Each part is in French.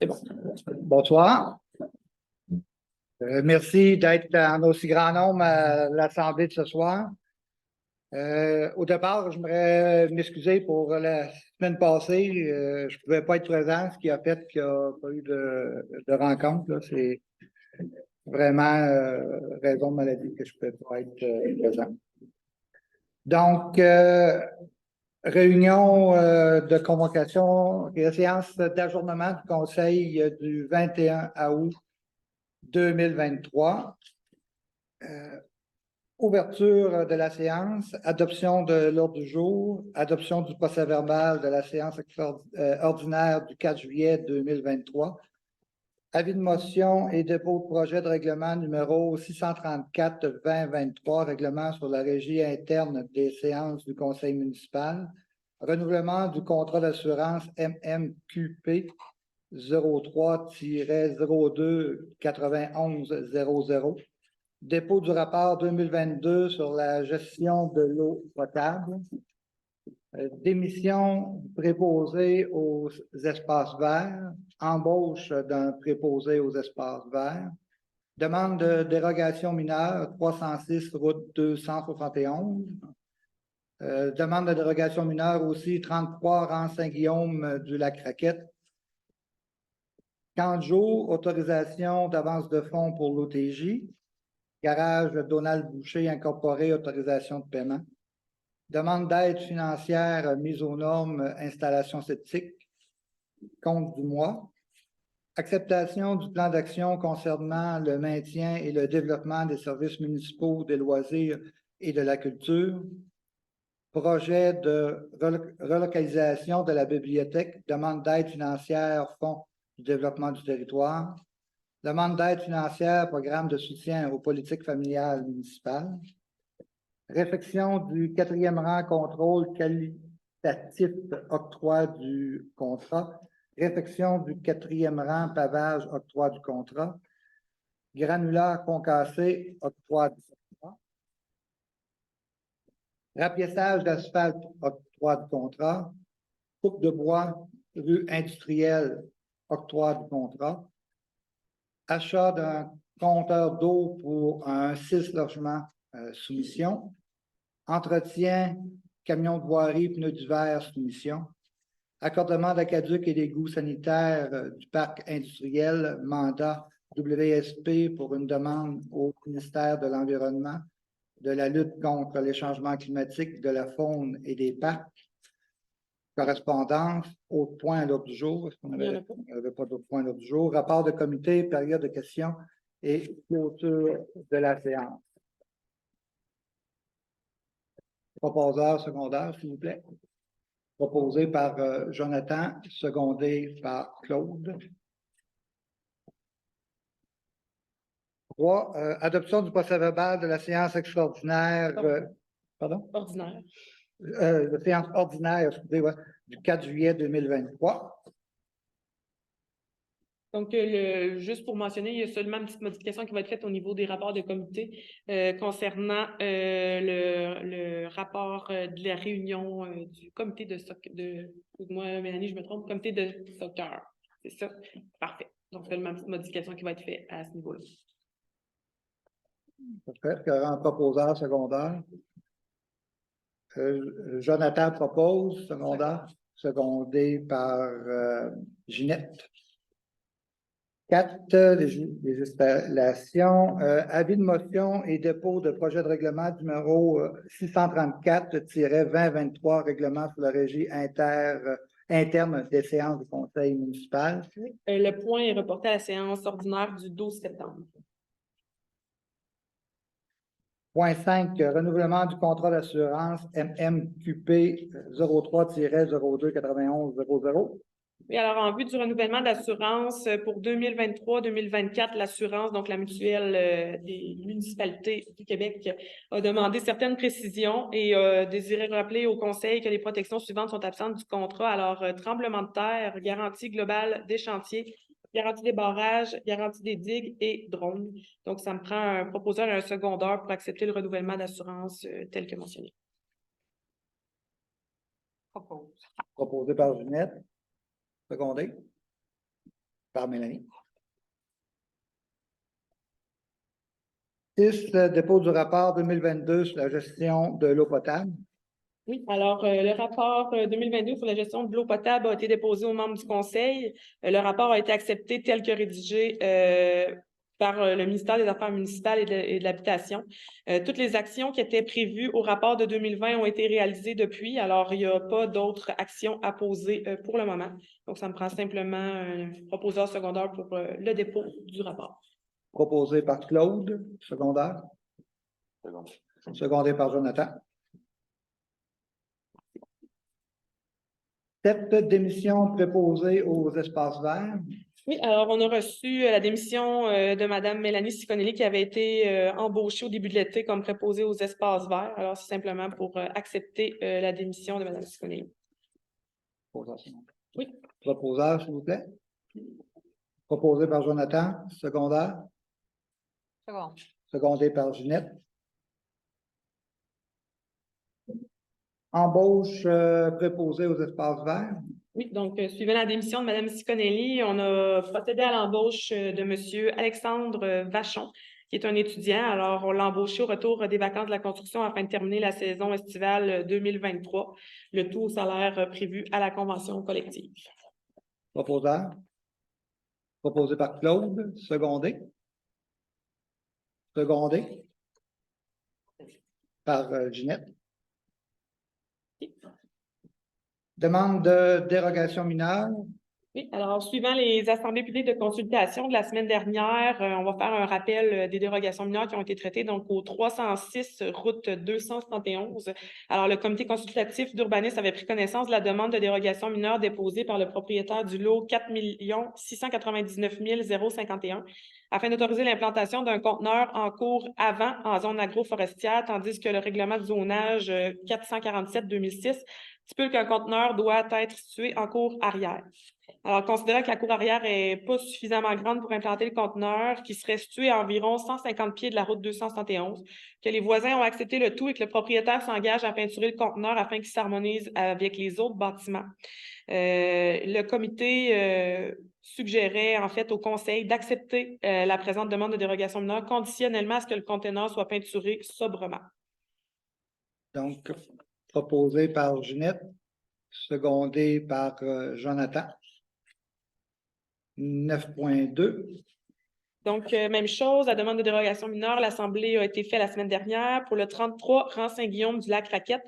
C'est bon. Bonsoir. Merci d'être en aussi grand nombre à l'Assemblée de ce soir. Au départ, j'aimerais m'excuser pour la semaine passée. Je ne pouvais pas être présent, ce qui a fait qu'il n'y a pas eu de rencontre, là. C'est vraiment raison de maladie que je ne peux pas être présent. Donc, réunion de convocation et séance d'ajournement du Conseil du 21 août 2023. Ouverture de la séance, adoption de l'ordre du jour, adoption du procès-verbal de la séance ordinaire du 4 juillet 2023, avis de motion et dépôt de projet de règlement numéro 634-2023, règlement sur la régie interne des séances du conseil municipal, renouvellement du contrat d'assurance MMQP 03-02-9100, dépôt du rapport 2022 sur la gestion de l'eau potable, démission du préposé aux espaces verts, embauche d'un préposé aux espaces verts, demande de dérogation mineure 306 route 271, demande de dérogation mineure aussi 33 rang Saint-Guillaume du Lac-Raquette, 40 jours, autorisation d'avance de fonds pour l'OTJ, garage Donald Boucher incorporé, autorisation de paiement. Demande d'aide financière, mise aux normes, installation septique, compte du mois. Acceptation du plan d'action concernant le maintien et le développement des services municipaux, des loisirs et de la culture. Projet de relocalisation de la bibliothèque, demande d'aide financière, fonds du développement du territoire. Demande d'aide financière, programme de soutien aux politiques familiales municipales. Réflexion du 4e rang contrôle qualitatif octroi du contrat. Réflexion du 4e rang pavage octroi du contrat. Granulaire concassé octroi du contrat. Rapiessage d'asphalte octroi du contrat. Coupe de bois rue industrielle octroi du contrat. Achat d'un compteur d'eau pour un 6 logements soumission. Entretien, camion de voirie, pneus d'hiver, soumission. Accordement d'aqueduc et d'égouts sanitaires du parc industriel, mandat WSP pour une demande au ministère de l'Environnement, de la lutte contre les changements climatiques, de la faune et des parcs. Correspondance, autre point à l'ordre du jour. Est-ce qu'on n'avait pas d'autre point à l'ordre du jour? Rapport de comité, période de questions et clôture de la séance. Proposeur secondaire, s'il vous plaît. Proposé par Jonathan, secondé par Claude. 3. Adoption du procès-verbal de la séance extraordinaire. Pardon? Ordinaire. La séance ordinaire, excusez, ouais, du 4 juillet 2023. Donc, juste pour mentionner, il y a seulement une petite modification qui va être faite au niveau des rapports de comité concernant le rapport de la réunion du comité de soccer. Excuse-moi, Mélanie, je me trompe, comité de soccer. C'est ça? Parfait. Donc, seulement une petite modification qui va être faite à ce niveau-là. Parfait. Il y aura un proposeur secondaire. Jonathan propose secondaire, secondé par Ginette. 4. Les installations. Avis de motion et dépôt de projet de règlement numéro 634-2023, règlement sur la régie interne des séances du conseil municipal. Le point est reporté à la séance ordinaire du 12 septembre. Point 5, renouvellement du contrat d'assurance MMQP 03-02-9100. Oui, alors en vue du renouvellement d'assurance pour 2023-2024, l'assurance, donc la mutuelle des municipalités du Québec, a demandé certaines précisions et désirait rappeler au Conseil que les protections suivantes sont absentes du contrat. Alors, tremblement de terre, garantie globale des chantiers, garantie des barrages, garantie des digues et drones. Donc, ça me prend un proposeur et un secondeur pour accepter le renouvellement d'assurance tel que mentionné. Proposé par Ginette. Secondé. Par Mélanie. 6, dépôt du rapport 2022 sur la gestion de l'eau potable. Oui, alors le rapport 2022 sur la gestion de l'eau potable a été déposé aux membres du Conseil. Le rapport a été accepté tel que rédigé par le ministère des Affaires municipales et de l'Habitation. Toutes les actions qui étaient prévues au rapport de 2020 ont été réalisées depuis, alors il n'y a pas d'autres actions à poser pour le moment. Donc, ça me prend simplement un proposeur secondaire pour le dépôt du rapport. Proposé par Claude, secondaire. Secondé par Jonathan. 7, démission préposée aux espaces verts. Oui, alors on a reçu la démission de Mme Mélanie Siconelli qui avait été embauchée au début de l'été comme préposée aux espaces verts. Alors, c'est simplement pour accepter la démission de Mme Siconelli. Oui. Proposeur, s'il vous plaît. Proposé par Jonathan, secondaire. Second. Secondé par Ginette. Embauche préposée aux espaces verts. Oui, donc, suivant la démission de Mme Siconelli, on a procédé à l'embauche de M. Alexandre Vachon, qui est un étudiant. Alors, on l'a embauché au retour des vacances de la construction afin de terminer la saison estivale 2023, le tout au salaire prévu à la convention collective. Proposeur. Proposé par Claude, secondé. Secondé par Ginette. Demande de dérogation mineure. Oui, alors, suivant les assemblées publiques de consultation de la semaine dernière, on va faire un rappel des dérogations mineures qui ont été traitées, donc au 306 route 271. Alors, le comité consultatif d'urbanisme avait pris connaissance de la demande de dérogation mineure déposée par le propriétaire du lot 4 699 051 afin d'autoriser l'implantation d'un conteneur en cours avant en zone agroforestière, tandis que le règlement de zonage 447-2006 stipule qu'un conteneur doit être situé en cour arrière. Alors, considérant que la cour arrière n'est pas suffisamment grande pour implanter le conteneur, qui serait situé à environ 150 pieds de la route 271, que les voisins ont accepté le tout et que le propriétaire s'engage à peinturer le conteneur afin qu'il s'harmonise avec les autres bâtiments. Le comité suggérait en fait au conseil d'accepter la présente demande de dérogation mineure conditionnellement à ce que le conteneur soit peinturé sobrement. Donc, proposé par Ginette, secondé par Jonathan. 9.2. Donc, même chose, la demande de dérogation mineure, l'Assemblée a été faite la semaine dernière pour le 33 rang Saint-Guillaume du Lac-Raquette.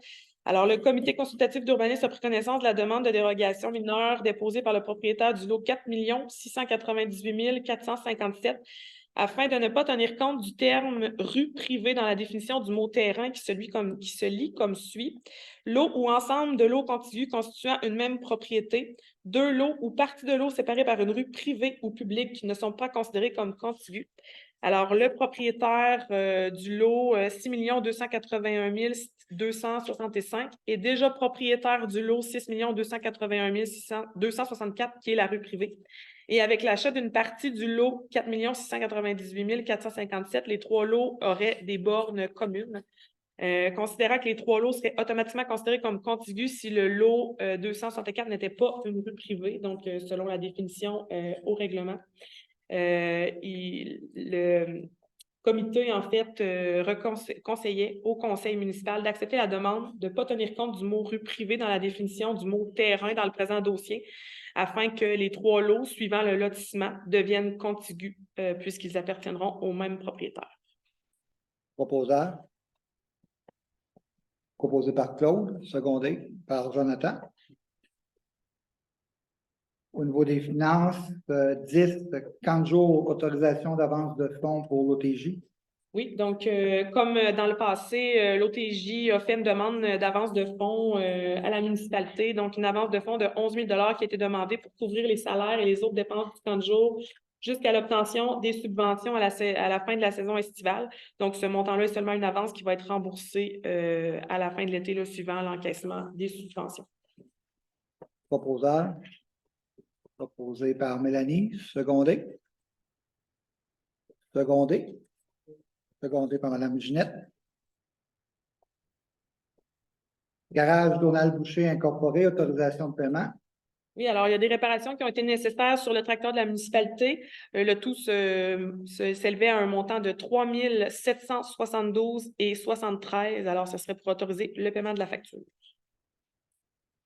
Alors, le comité consultatif d'urbanisme a pris connaissance de la demande de dérogation mineure déposée par le propriétaire du lot 4 698 457 afin de ne pas tenir compte du terme rue privée dans la définition du mot terrain qui se lit comme suit. Lot ou ensemble de lots contigus constituant une même propriété, deux lots ou parties de lots séparés par une rue privée ou publique qui ne sont pas considérés comme contigus. Alors, le propriétaire du lot 6 281 265 est déjà propriétaire du lot 6 281 264 qui est la rue privée. Et avec l'achat d'une partie du lot 4 698 457, les trois lots auraient des bornes communes. Considérant que les trois lots seraient automatiquement considérés comme contigus si le lot 264 n'était pas une rue privée, donc selon la définition au règlement. Le comité, en fait, conseillait au conseil municipal d'accepter la demande de ne pas tenir compte du mot rue privée dans la définition du mot terrain dans le présent dossier, afin que les trois lots suivant le lotissement deviennent contigus, puisqu'ils appartiendront au même propriétaire. Proposeur. Proposé par Claude, secondé par Jonathan. Au niveau des finances, 10, 40 jours, autorisation d'avance de fonds pour l'OTJ. Oui, donc comme dans le passé, l'OTJ a fait une demande d'avance de fonds à la municipalité, donc une avance de fonds de 11 000 qui a été demandée pour couvrir les salaires et les autres dépenses du 30 jours jusqu'à l'obtention des subventions à la fin de la saison estivale. Donc, ce montant-là est seulement une avance qui va être remboursée à la fin de l'été suivant l'encaissement des subventions. Proposeur. Proposé par Mélanie, secondé. Secondé. Secondé par Mme Ginette. Garage Donald Boucher incorporé, autorisation de paiement. Oui, alors il y a des réparations qui ont été nécessaires sur le tracteur de la municipalité. Le tout s'élevait à un montant de 3 772,73. Alors, ce serait pour autoriser le paiement de la facture.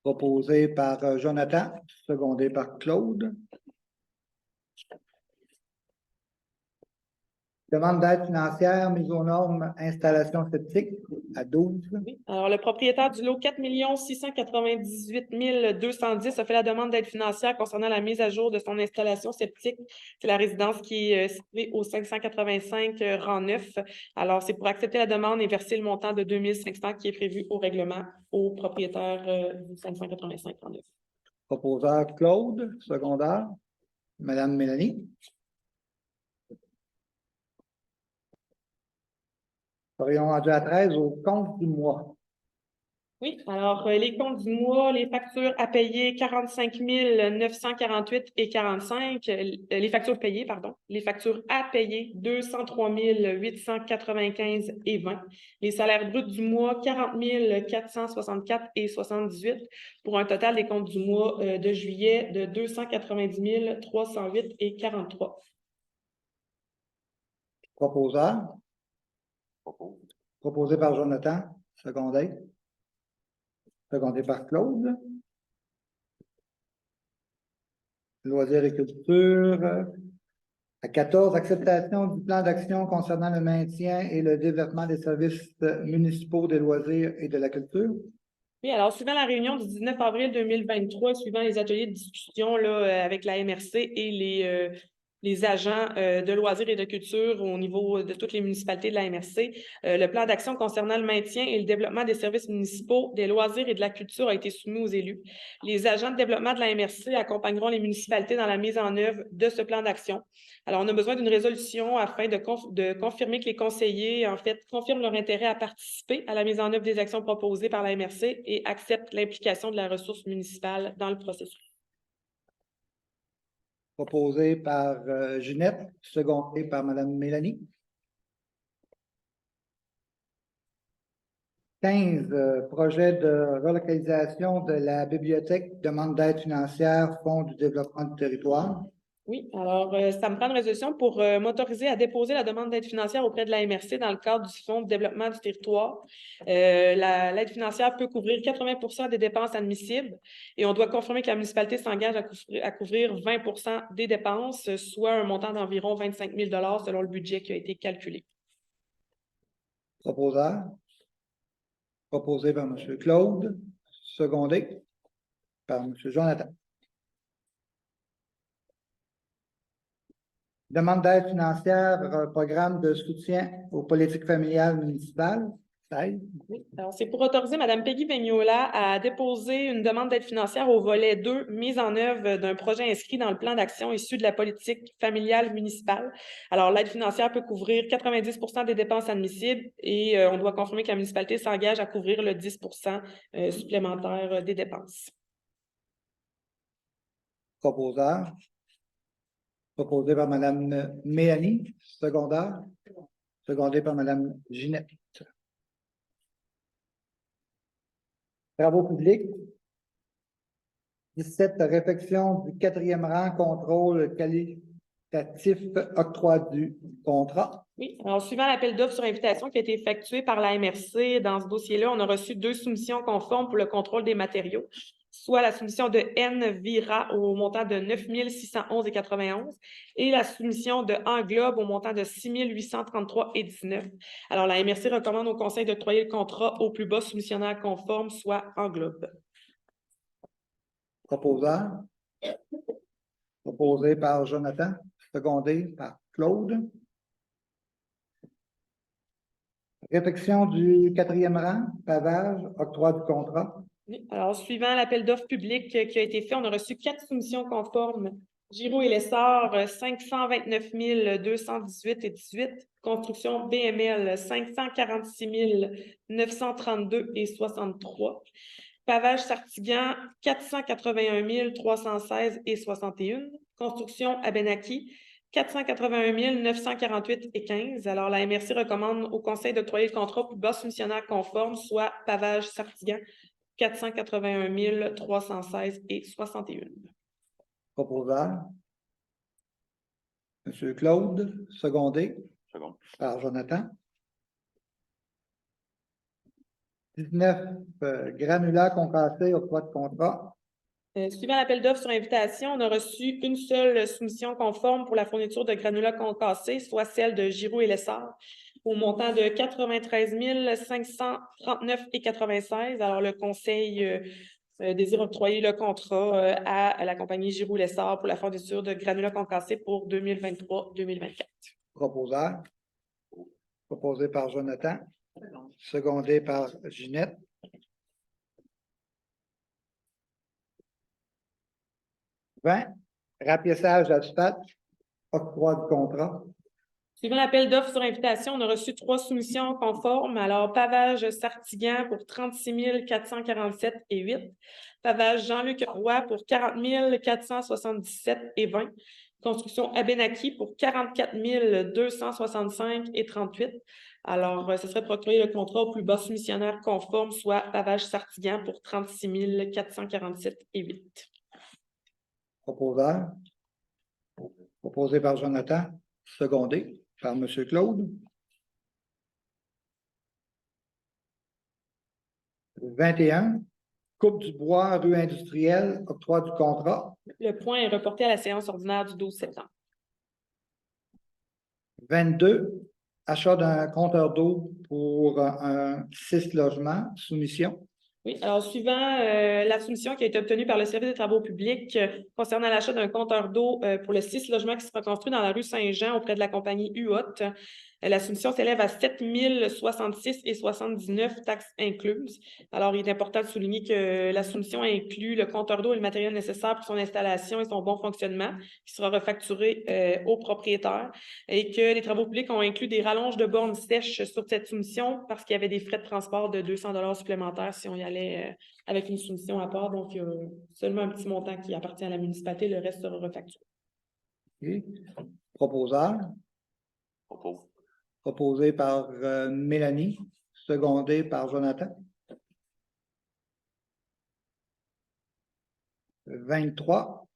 Proposé par Jonathan, secondé par Claude. Demande d'aide financière, mise aux normes, installation septique à 12. Oui. Alors, le propriétaire du lot 4 698 210 a fait la demande d'aide financière concernant la mise à jour de son installation septique. C'est la résidence qui est située au 585 rang 9. Alors, c'est pour accepter la demande et verser le montant de 2 500 qui est prévu au règlement au propriétaire du 585 rang 9. Proposeur Claude, secondaire. Madame Mélanie. Serions rendus à 13 au compte du mois. Oui, alors les comptes du mois, les factures à payer, 45 948,45. Les factures payées, pardon. Les factures à payer, 203 895,20. Les salaires bruts du mois, 40 464,78 pour un total des comptes du mois de juillet de 290 308,43. Proposeur. Proposé par Jonathan, secondé. Secondé par Claude. Loisirs et culture. À 14, acceptation du plan d'action concernant le maintien et le développement des services municipaux des loisirs et de la culture. Oui, alors, suivant la réunion du 19 avril 2023, suivant les ateliers de discussion là, avec la MRC et les agents de loisirs et de culture au niveau de toutes les municipalités de la MRC, le plan d'action concernant le maintien et le développement des services municipaux, des loisirs et de la culture a été soumis aux élus. Les agents de développement de la MRC accompagneront les municipalités dans la mise en œuvre de ce plan d'action. Alors, on a besoin d'une résolution afin de confirmer que les conseillers, en fait, confirment leur intérêt à participer à la mise en œuvre des actions proposées par la MRC et acceptent l'implication de la ressource municipale dans le processus. Proposé par Ginette, secondé par Madame Mélanie. 15, projet de relocalisation de la bibliothèque, demande d'aide financière, Fonds du développement du territoire. Oui, alors ça me prend une résolution pour m'autoriser à déposer la demande d'aide financière auprès de la MRC dans le cadre du Fonds de développement du territoire. L'aide financière peut couvrir 80 des dépenses admissibles et on doit confirmer que la municipalité s'engage à couvrir 20 des dépenses, soit un montant d'environ 25 000 selon le budget qui a été calculé. Proposeur. Proposé par M. Claude, secondé par M. Jonathan. Demande d'aide financière, programme de soutien aux politiques familiales municipales. 16. Oui. Alors, c'est pour autoriser Mme Peggy Vignola à déposer une demande d'aide financière au volet 2, mise en œuvre d'un projet inscrit dans le plan d'action issu de la politique familiale municipale. Alors, l'aide financière peut couvrir 90 des dépenses admissibles et on doit confirmer que la municipalité s'engage à couvrir le 10 supplémentaire des dépenses. Proposeur. Proposé par Mme Mélanie, secondaire. Secondé par Mme Ginette. Travaux publics. 17, réflexion du 4e rang, contrôle qualitatif, octroi du contrat. Oui, alors suivant l'appel d'offres sur invitation qui a été effectué par la MRC, dans ce dossier-là, on a reçu 2 soumissions conformes pour le contrôle des matériaux, soit la soumission de N Vira au montant de 9 611,91 et la soumission de Englobe au montant de 6 833,19. Alors, la MRC recommande au Conseil d'octroyer le contrat au plus bas soumissionnaire conforme, soit Englobe. Proposeur. Proposé par Jonathan, secondé par Claude. Réflexion du 4e rang, pavage, octroi du contrat. Oui. Alors, suivant l'appel d'offres public qui a été fait, on a reçu 4 soumissions conformes. Giraud et Lessard, 529 218,18. Construction BML, 546 932,63. Pavage Sartigan, 481 316,61. Construction Abenaki, 481 948,15. Alors, la MRC recommande au Conseil d'octroyer le contrat plus bas soumissionnaire conforme, soit Pavage Sartigan, 481 316 et 61. Proposeur. Monsieur Claude, secondé Second. par Jonathan. 19, granulats concassés, octroi de contrat. Suivant l'appel d'offres sur invitation, on a reçu une seule soumission conforme pour la fourniture de granulats concassés, soit celle de Giroux et Lessard, au montant de 93 539,96. Alors, le Conseil désire octroyer le contrat à la compagnie Giroux Lessard pour la fourniture de granulats concassés pour 2023-2024. Proposeur. Proposé par Jonathan. Secondé par Ginette. 20, rapiessage d'asphalte, octroi de contrat. Suivant l'appel d'offres sur invitation, on a reçu 3 soumissions conformes. Alors, pavage Sartigan pour 36 447,08. Pavage Jean-Luc Roy pour 40 477,20. Construction Abenaki pour 44 265,38. Alors, ce serait pour octroyer le contrat au plus bas soumissionnaire conforme, soit pavage Sartigan pour 36 447,08. Proposeur. Proposé par Jonathan. Secondé par M. Claude. 21, coupe du bois, rue industrielle, octroi du contrat. Le point est reporté à la séance ordinaire du 12 septembre. 22, achat d'un compteur d'eau pour un 6 logements, soumission. Oui, alors suivant la soumission qui a été obtenue par le Service des travaux publics concernant l'achat d'un compteur d'eau pour le 6 logements qui sera construit dans la rue Saint-Jean auprès de la compagnie UOT. La soumission s'élève à 7 066,79 taxes incluses. Alors, il est important de souligner que la soumission inclut le compteur d'eau et le matériel nécessaire pour son installation et son bon fonctionnement, qui sera refacturé au propriétaire, et que les travaux publics ont inclus des rallonges de bornes sèches sur cette soumission parce qu'il y avait des frais de transport de 200 $ supplémentaires si on y allait avec une soumission à part. Donc, il y a seulement un petit montant qui appartient à la municipalité, le reste sera refacturé. Okay. Proposeur. Propos. Proposé par Mélanie, secondé par Jonathan. 23,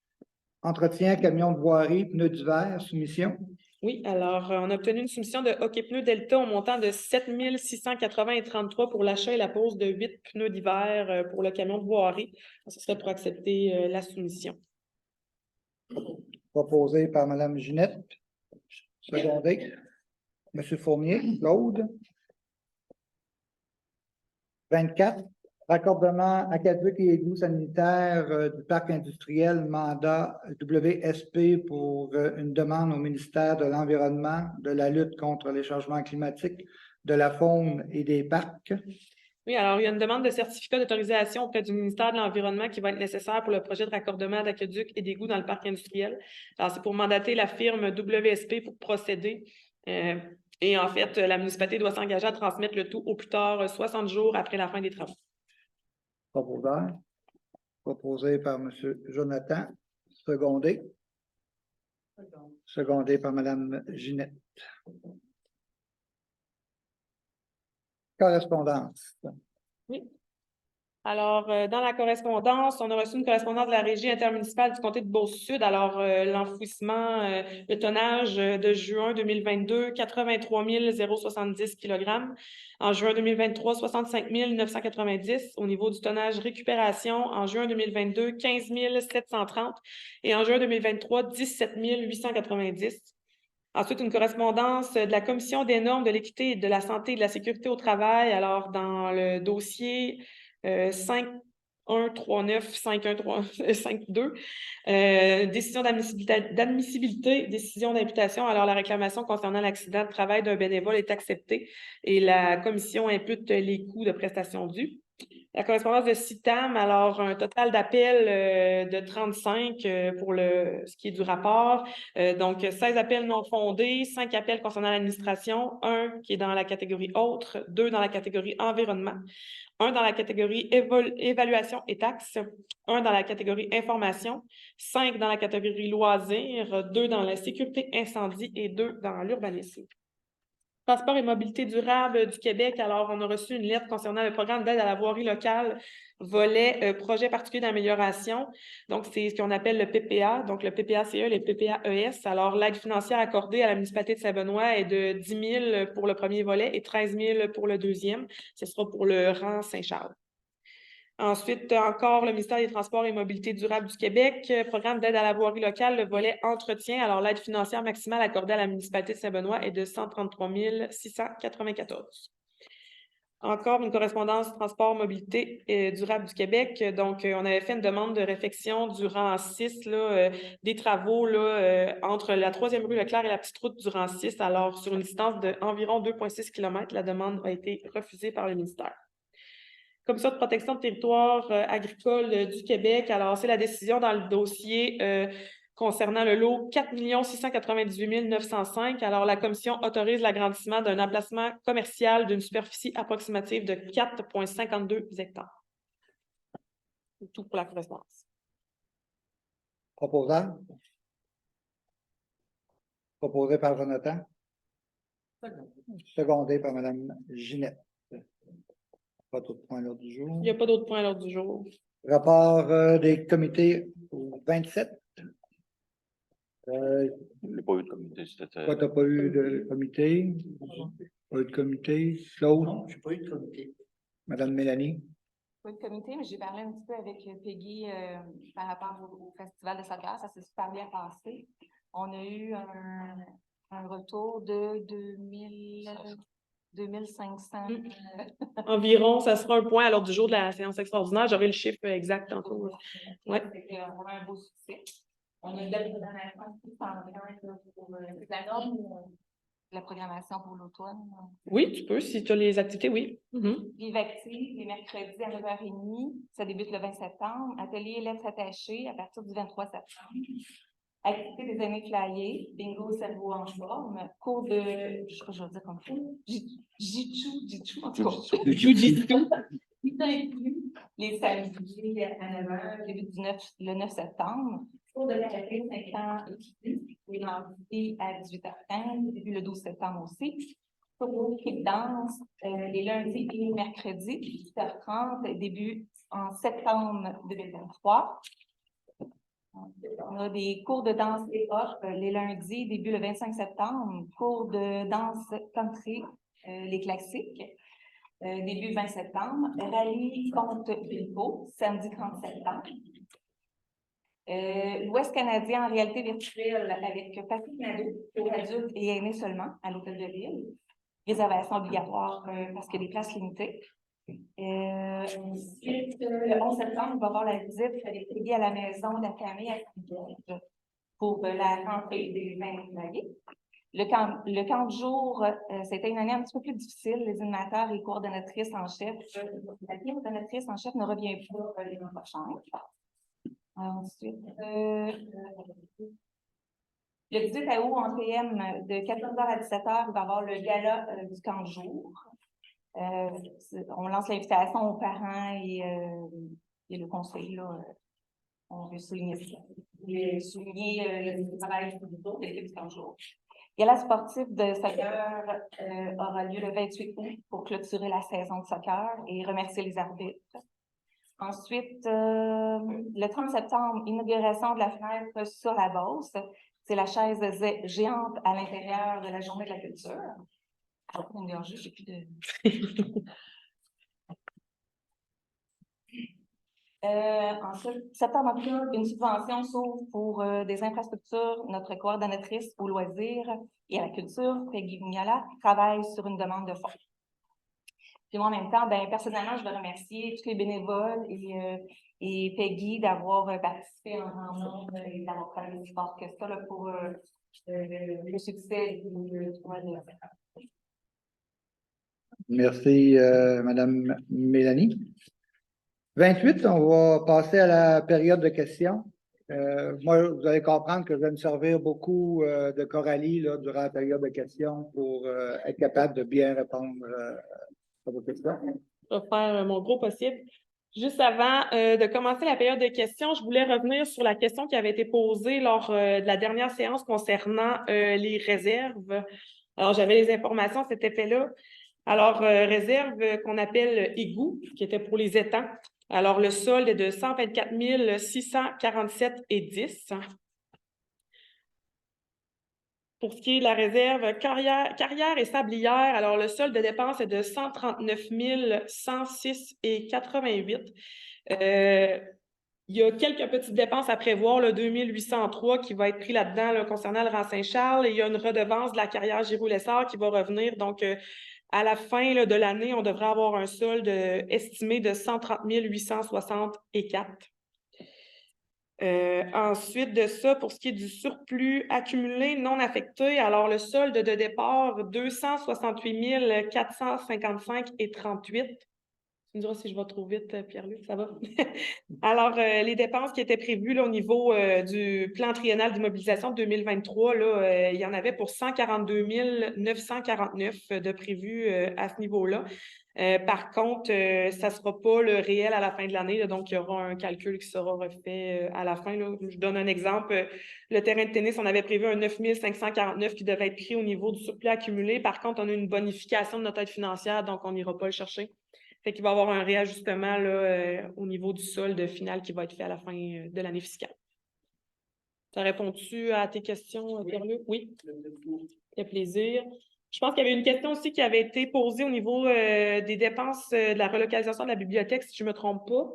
entretien camion de voirie, pneus d'hiver, soumission. Oui, alors on a obtenu une soumission de Hockey Pneus Delta au montant de 7 680,33 pour l'achat et la pose de 8 pneus d'hiver pour le camion de voirie. Ce serait pour accepter la soumission. Proposé par Mme Ginette, secondé. M. Fournier, Claude. 24, raccordement aqueduc et égouts sanitaires du parc industriel, mandat WSP pour une demande au ministère de l'Environnement, de la lutte contre les changements climatiques, de la faune et des parcs. Oui, alors il y a une demande de certificat d'autorisation auprès du ministère de l'Environnement qui va être nécessaire pour le projet de raccordement d'aqueduc et d'égouts dans le parc industriel. Alors, c'est pour mandater la firme WSP pour procéder. Et en fait, la municipalité doit s'engager à transmettre le tout au plus tard 60 jours après la fin des travaux. Proposeur. Proposé par M. Jonathan, secondé. Secondé par Mme Ginette. Correspondance. Oui. Alors, dans la correspondance, on a reçu une correspondance de la Régie intermunicipale du comté de Beauce-Sud. Alors, l'enfouissement, le tonnage de juin 2022, 83 070 kg. En juin 2023, 65 990. Au niveau du tonnage récupération, en juin 2022, 15 730. Et en juin 2023, 17 890. Ensuite, une correspondance de la Commission des normes de l'équité, de la santé et de la sécurité au travail. Alors, dans le dossier 5139-5152, décision d'admissibilité, décision d'imputation. Alors, la réclamation concernant l'accident de travail d'un bénévole est acceptée et la commission impute les coûts de prestations dues. La correspondance de CITAM, alors un total d'appels de 35 pour ce qui est du rapport. Donc, 16 appels non fondés, 5 appels concernant l'administration, 1 qui est dans la catégorie autre, 2 dans la catégorie environnement, 1 dans la catégorie évaluation et taxes, 1 dans la catégorie information, 5 dans la catégorie loisirs, 2 dans la sécurité incendie et 2 dans l'urbanisme. Transport et mobilité durable du Québec. Alors, on a reçu une lettre concernant le programme d'aide à la voirie locale, volet projet particulier d'amélioration. Donc, c'est ce qu'on appelle le PPA, donc le PPACE, les PPAES. Alors, l'aide financière accordée à la municipalité de Saint-Benoît est de 10 000 pour le premier volet et 13 000 pour le deuxième. Ce sera pour le rang Saint-Charles. Ensuite, encore le ministère des Transports et Mobilité durable du Québec, programme d'aide à la voirie locale, le volet entretien. Alors, l'aide financière maximale accordée à la municipalité de Saint-Benoît est de 133 694. Encore une correspondance Transport, Mobilité durable du Québec. Donc, on avait fait une demande de réfection du rang 6, des travaux entre la 3e rue Leclerc et la petite route du rang 6. Alors, sur une distance d'environ 2,6 km, la demande a été refusée par le ministère. Commission de protection de territoire agricole du Québec. Alors, c'est la décision dans le dossier concernant le lot 4 698 905. Alors, la commission autorise l'agrandissement d'un emplacement commercial d'une superficie approximative de 4,52 hectares. C'est tout pour la correspondance. Proposant? Proposé par Jonathan? Secondé par Mme Ginette. Pas d'autres points à l'ordre du jour. Il n'y a pas d'autres points à l'ordre du jour. Rapport des comités au 27. Il n'y a pas eu de comité. Toi, tu n'as pas eu de comité? Pas eu de comité. Claude? Non, je n'ai pas eu de comité. Madame Mélanie? Pas de comité, mais j'ai parlé un petit peu avec Peggy par rapport au Festival de soccer. Ça s'est super bien passé. On a eu un retour de 2500. Environ, ça sera un point à l'ordre du jour de la séance extraordinaire. J'aurai le chiffre exact tantôt. Ouais. On a un beau succès. On a eu de la programmation pour l'automne. Oui, tu peux, si tu as les activités, oui. Vivactive, les mercredis à 9h30. Ça débute le 20 septembre. Atelier lettres attachées à partir du 23 septembre. Activité des années flyées, bingo cerveau en forme, cours de, je vais dire comme ça, jitsu, en tout cas. Tout inclus, les samedis à 9h, début le 9 septembre. Cours de karaté 5 ans étudiés, les lundis à 18h15, début le 12 septembre aussi. Cours de danse, les lundis et les mercredis, 18h30, début en septembre 2023. On a des cours de danse hip-hop les lundis, début le 25 septembre. Cours de danse country, les classiques, début 20 septembre. Rallye contre Bilbo, samedi 30 septembre. L'Ouest canadien en réalité virtuelle avec Patrick Nadeau pour adultes et aînés seulement à l'Hôtel de Ville. Réservation obligatoire parce qu'il y a des places limitées. Ensuite, le 11 septembre, on va avoir la visite avec Peggy à la maison de la famille à Saint-Georges pour la rentrée des 20 employés. Le camp de jour, c'était une année un petit peu plus difficile. Les animateurs et coordonnatrices en chef. La coordonnatrice en chef ne revient pas les mois prochains. Ensuite, le 18 août en PM de 14h à 17h, il va y avoir le gala du camp de jour. On lance l'invitation aux parents et le conseil. On veut souligner ça. Le travail de l'équipe du camp de jour. Le gala sportif de soccer aura lieu le 28 août pour clôturer la saison de soccer et remercier les arbitres. Ensuite, le 30 septembre, inauguration de la fenêtre sur la Beauce. C'est la chaise géante à l'intérieur de la Journée de la culture. J'ai plus de... Ensuite, septembre-octobre, une subvention s'ouvre pour des infrastructures. Notre coordonnatrice aux loisirs et à la culture, Peggy Vignola, travaille sur une demande de fonds. Puis moi, en même temps, personnellement, je veux remercier tous les bénévoles et Peggy d'avoir participé en grand nombre et d'avoir travaillé aussi fort que ça là, pour le succès du tournoi de la. Merci, Madame Mélanie. 28, on va passer à la période de questions. Moi, vous allez comprendre que je vais me servir beaucoup de Coralie là, durant la période de questions pour être capable de bien répondre à vos questions. Je vais faire mon gros possible. Juste avant de commencer la période de questions, je voulais revenir sur la question qui avait été posée lors de la dernière séance concernant les réserves. Alors, j'avais les informations à cet effet-là. Alors, réserve qu'on appelle égout, qui était pour les étangs. Alors, le solde est de 124 647,10. Pour ce qui est de la réserve carrière et sablière, alors le solde de dépenses est de 139 106,88. Il y a quelques petites dépenses à prévoir, le 2803 qui va être pris là-dedans là, concernant le rang Saint-Charles. Et il y a une redevance de la carrière Giroux-Lessard qui va revenir. Donc, à la fin là, de l'année, on devrait avoir un solde estimé de 130 864. Ensuite de ça, pour ce qui est du surplus accumulé non affecté, alors le solde de départ, 268 455,38. Tu me diras si je vais trop vite, Pierre-Luc, ça va? Alors, les dépenses qui étaient prévues là, au niveau du plan triennal d'immobilisation de 2023, là, il y en avait pour 142 949 de prévus à ce niveau-là. Par contre, ça ne sera pas le réel à la fin de l'année, là, donc il y aura un calcul qui sera refait à la fin. Là. Je donne un exemple. Le terrain de tennis, on avait prévu un 9 549 qui devait être pris au niveau du surplus accumulé. Par contre, on a une bonification de notre aide financière, donc on n'ira pas le chercher. Fait qu'il va y avoir un réajustement là, au niveau du solde final qui va être fait à la fin de l'année fiscale. Ça répond-tu à tes questions, Pierre-Luc? Oui. Ça fait plaisir. Je pense qu'il y avait une question aussi qui avait été posée au niveau des dépenses de la relocalisation de la bibliothèque, si je ne me trompe pas.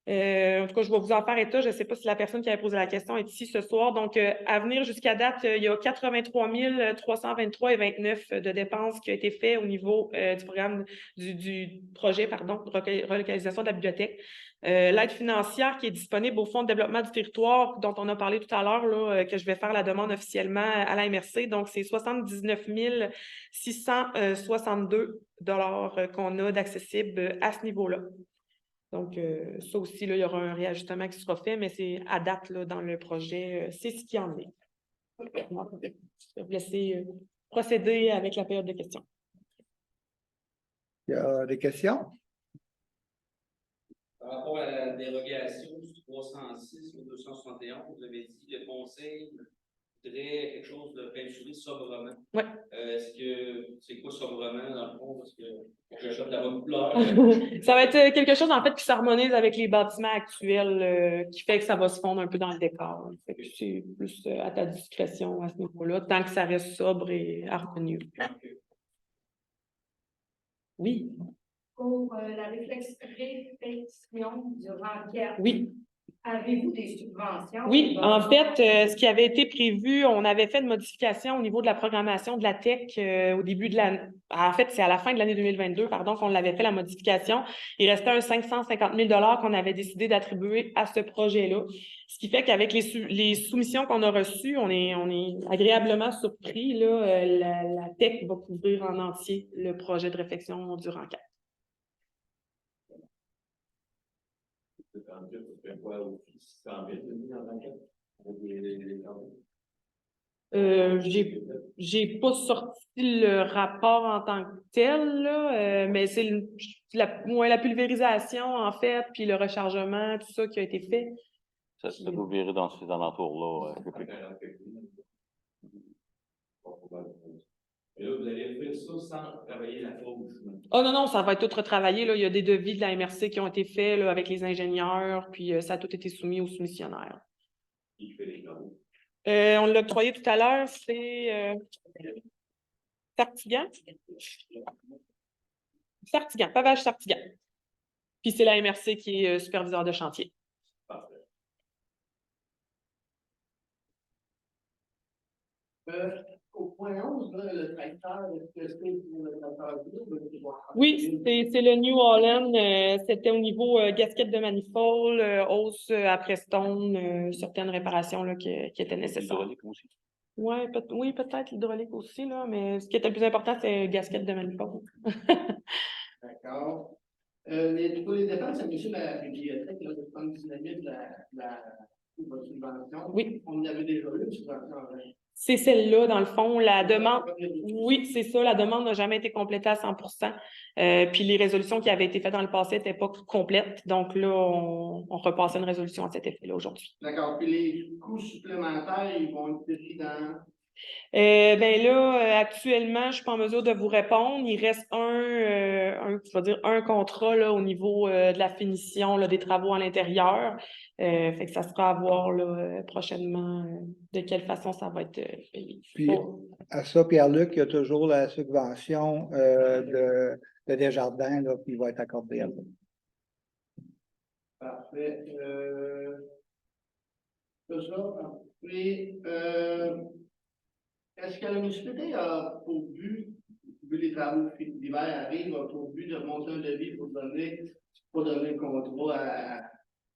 En tout cas, je vais vous en faire état. Je ne sais pas si la personne qui avait posé la question est ici ce soir. Donc, à venir jusqu'à date, il y a 83 323,29 de dépenses qui ont été faites au niveau du programme du projet, de relocalisation de la bibliothèque. L'aide financière qui est disponible au Fonds de développement du territoire, dont on a parlé tout à l'heure, que je vais faire la demande officiellement à la MRC. Donc, c'est 79 662 $ qu'on a d'accessible à ce niveau-là. Donc, ça aussi, là, il y aura un réajustement qui sera fait, mais c'est à date là, dans le projet, c'est ce qu'il y en est. Je vais vous laisser procéder avec la période de questions. Il y a des questions? Par rapport à la dérogation du 306 ou 271, vous avez dit que le conseil voudrait quelque chose de peinturé sobrement. Oui. Est-ce que c'est quoi sobrement dans le fond? Parce que j'achète la bonne couleur. Ça va être quelque chose en fait qui s'harmonise avec les bâtiments actuels, qui fait que ça va se fondre un peu dans le décor. Fait que c'est plus à ta discrétion à ce niveau-là, tant que ça reste sobre et harmonieux. Oui. Pour la réflexion du renquête. Oui. Avez-vous des subventions? Oui, en fait, ce qui avait été prévu, on avait fait une modification au niveau de la programmation de la TEC au début de l'année. En fait, c'est à la fin de l'année 2022, pardon, qu'on avait fait la modification. Il restait un 550 000 $ qu'on avait décidé d'attribuer à ce projet-là. Ce qui fait qu'avec les soumissions qu'on a reçues, on est agréablement surpris. Là, la TEC va couvrir en entier le projet de réflexion du renquête. J'ai pas sorti le rapport en tant que tel, là, mais c'est la pulvérisation, en fait, puis le rechargement, tout ça qui a été fait. Ça vous verrez dans ces alentours-là. Et là, vous allez faire ça sans travailler la fauche. Oh non, ça va être tout retravaillé. Là. Il y a des devis de la MRC qui ont été faits là, avec les ingénieurs, puis ça a tout été soumis aux soumissionnaires. Qui fait les travaux? On l'a octroyé tout à l'heure, c'est Sartigan. Sartigan, Pavage Sartigan. Puis c'est la MRC qui est superviseur de chantier. Parfait. Au point 11, là, le tracteur, est-ce que c'est pour le tracteur bleu? Oui, c'est le New Holland. C'était au niveau gasket de manifold, hausse à Preston, certaines réparations là, qui étaient nécessaires. L'hydraulique aussi. Oui, peut-être l'hydraulique aussi, là, mais ce qui était le plus important, c'est le gasket de manifold. D'accord. Pour les dépenses, à monsieur la bibliothèque, là, de 79 000 votre subvention. Oui. On avait déjà eu une subvention avant. C'est celle-là, dans le fond, la demande. Oui, c'est ça, la demande n'a jamais été complétée à 100%. Puis les résolutions qui avaient été faites dans le passé n'étaient pas complètes. Donc là, on repassait une résolution à cet effet-là aujourd'hui. D'accord. Puis les coûts supplémentaires, ils vont être pris dans Ben là, actuellement, je ne suis pas en mesure de vous répondre. Il reste je vais dire un contrat là, au niveau de la finition là, des travaux à l'intérieur. Fait que ça sera à voir là, prochainement de quelle façon ça va être payé. Puis, Bon. à ça, Pierre-Luc, il y a toujours la subvention de Desjardins là, qui va être accordée à vous. Parfait. C'est ça. Puis, est-ce que la municipalité a pour but, vu les travaux d'hiver arrivent, a pour but de monter un devis pour donner, pas donner un contrat à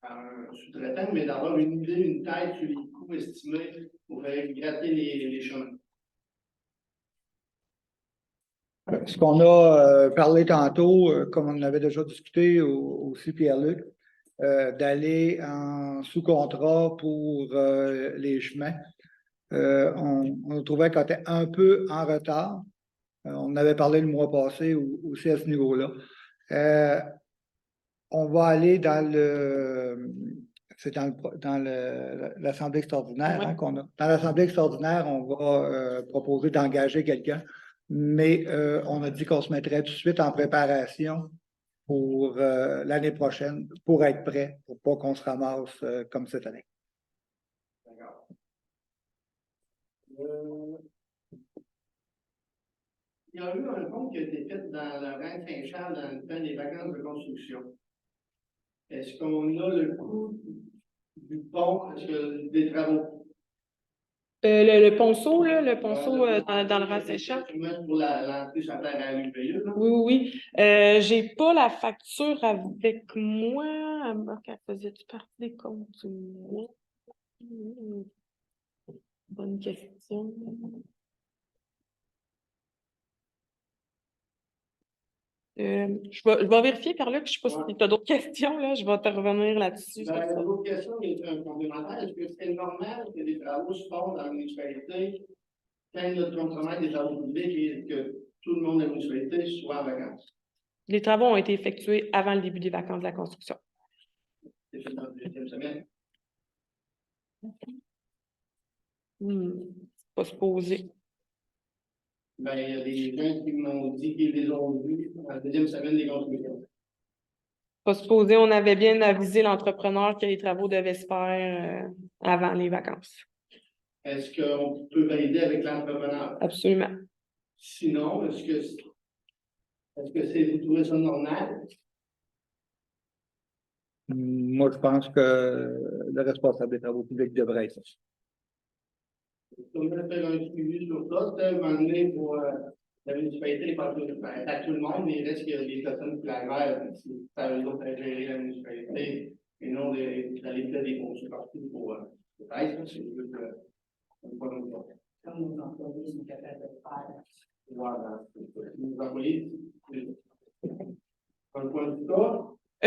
un sous-traitant, mais d'avoir une idée, une tête sur les coûts estimés pour faire gratter les chemins? Ce qu'on a parlé tantôt, comme on en avait déjà discuté aussi, Pierre-Luc, d'aller en sous-contrat pour les chemins. On trouvait qu'on était un peu en retard. On avait parlé le mois passé aussi à ce niveau-là. On va aller c'est dans l'Assemblée extraordinaire Ouais. qu'on a. Dans l'Assemblée extraordinaire, on va proposer d'engager quelqu'un, mais on a dit qu'on se mettrait tout de suite en préparation pour l'année prochaine, pour être prêt, pour pas qu'on se ramasse comme cette année. D'accord. Il y a eu un pont qui a été fait dans le rang Saint-Charles dans le temps des vacances de construction. Est-ce qu'on a le coût du pont, des travaux? Le ponceau, là, le ponceau dans le Rang-Saint-Charles. Pour l'entrée sur la terre à l'UPE, là? Oui, oui, oui. J'ai pas la facture avec moi. Elle faisait-tu partie des comptes du mois? Bonne question. Je vais vérifier, Carla, que je ne sais pas si tu as d'autres questions, là. Je vais te revenir là-dessus. L'autre question est un complémentaire. Est-ce que c'est normal que les travaux se font dans la municipalité quand notre compromis des travaux publics et que tout le monde de la municipalité soit en vacances? Les travaux ont été effectués avant le début des vacances de la construction. C'est fait dans la deuxième semaine. Pas supposé. Ben, il y a des gens qui m'ont dit qu'ils les ont vus dans la deuxième semaine des constructions. Pas supposé, on avait bien avisé l'entrepreneur que les travaux devaient se faire avant les vacances. Est-ce qu'on peut valider avec l'entrepreneur? Absolument. Sinon, est-ce que vous trouvez ça normal? Moi, je pense que le responsable des travaux publics devrait être ça. On va faire un suivi sur ça. C'est un moment donné pour la municipalité, pas tout, à tout le monde, mais il reste qu'il y a des personnes qui la ça veut dire faire gérer la municipalité et non d'aller faire des conçus partout pour peut-être, c'est juste pas comme ça. Comme nos employés sont capables de faire. Voilà. Nos employés, un point de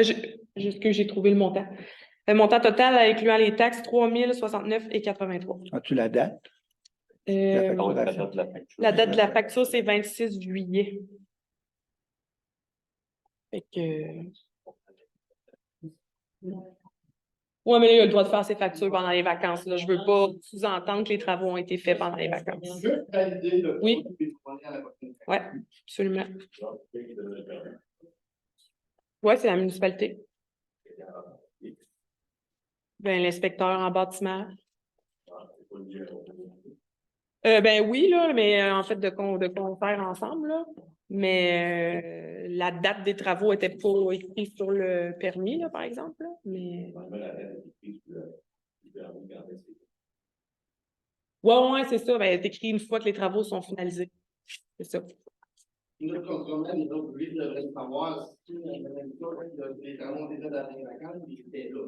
vue J'ai trouvé le montant. Le montant total, incluant les taxes, 3 069,83. As-tu la date? Bon, la date de la facture, c'est 26 juillet. Fait que... Oui, mais là, il a le droit de faire ses factures pendant les vacances. Là. Je ne veux pas sous-entendre que les travaux ont été faits pendant les vacances. Oui. Oui, absolument. Oui, c'est la municipalité. Ben, l'inspecteur en bâtiment. Ben oui, là, mais en fait, de faire ensemble, là. Mais la date des travaux n'était pas écrite sur le permis, là, par exemple. Là. Mais... Oui, c'est ça. Ben, elle est écrite une fois que les travaux sont finalisés. C'est ça. Notre contrôleur, nous autres, lui, devrait savoir si les travaux ont été dans les vacances, puis c'était là.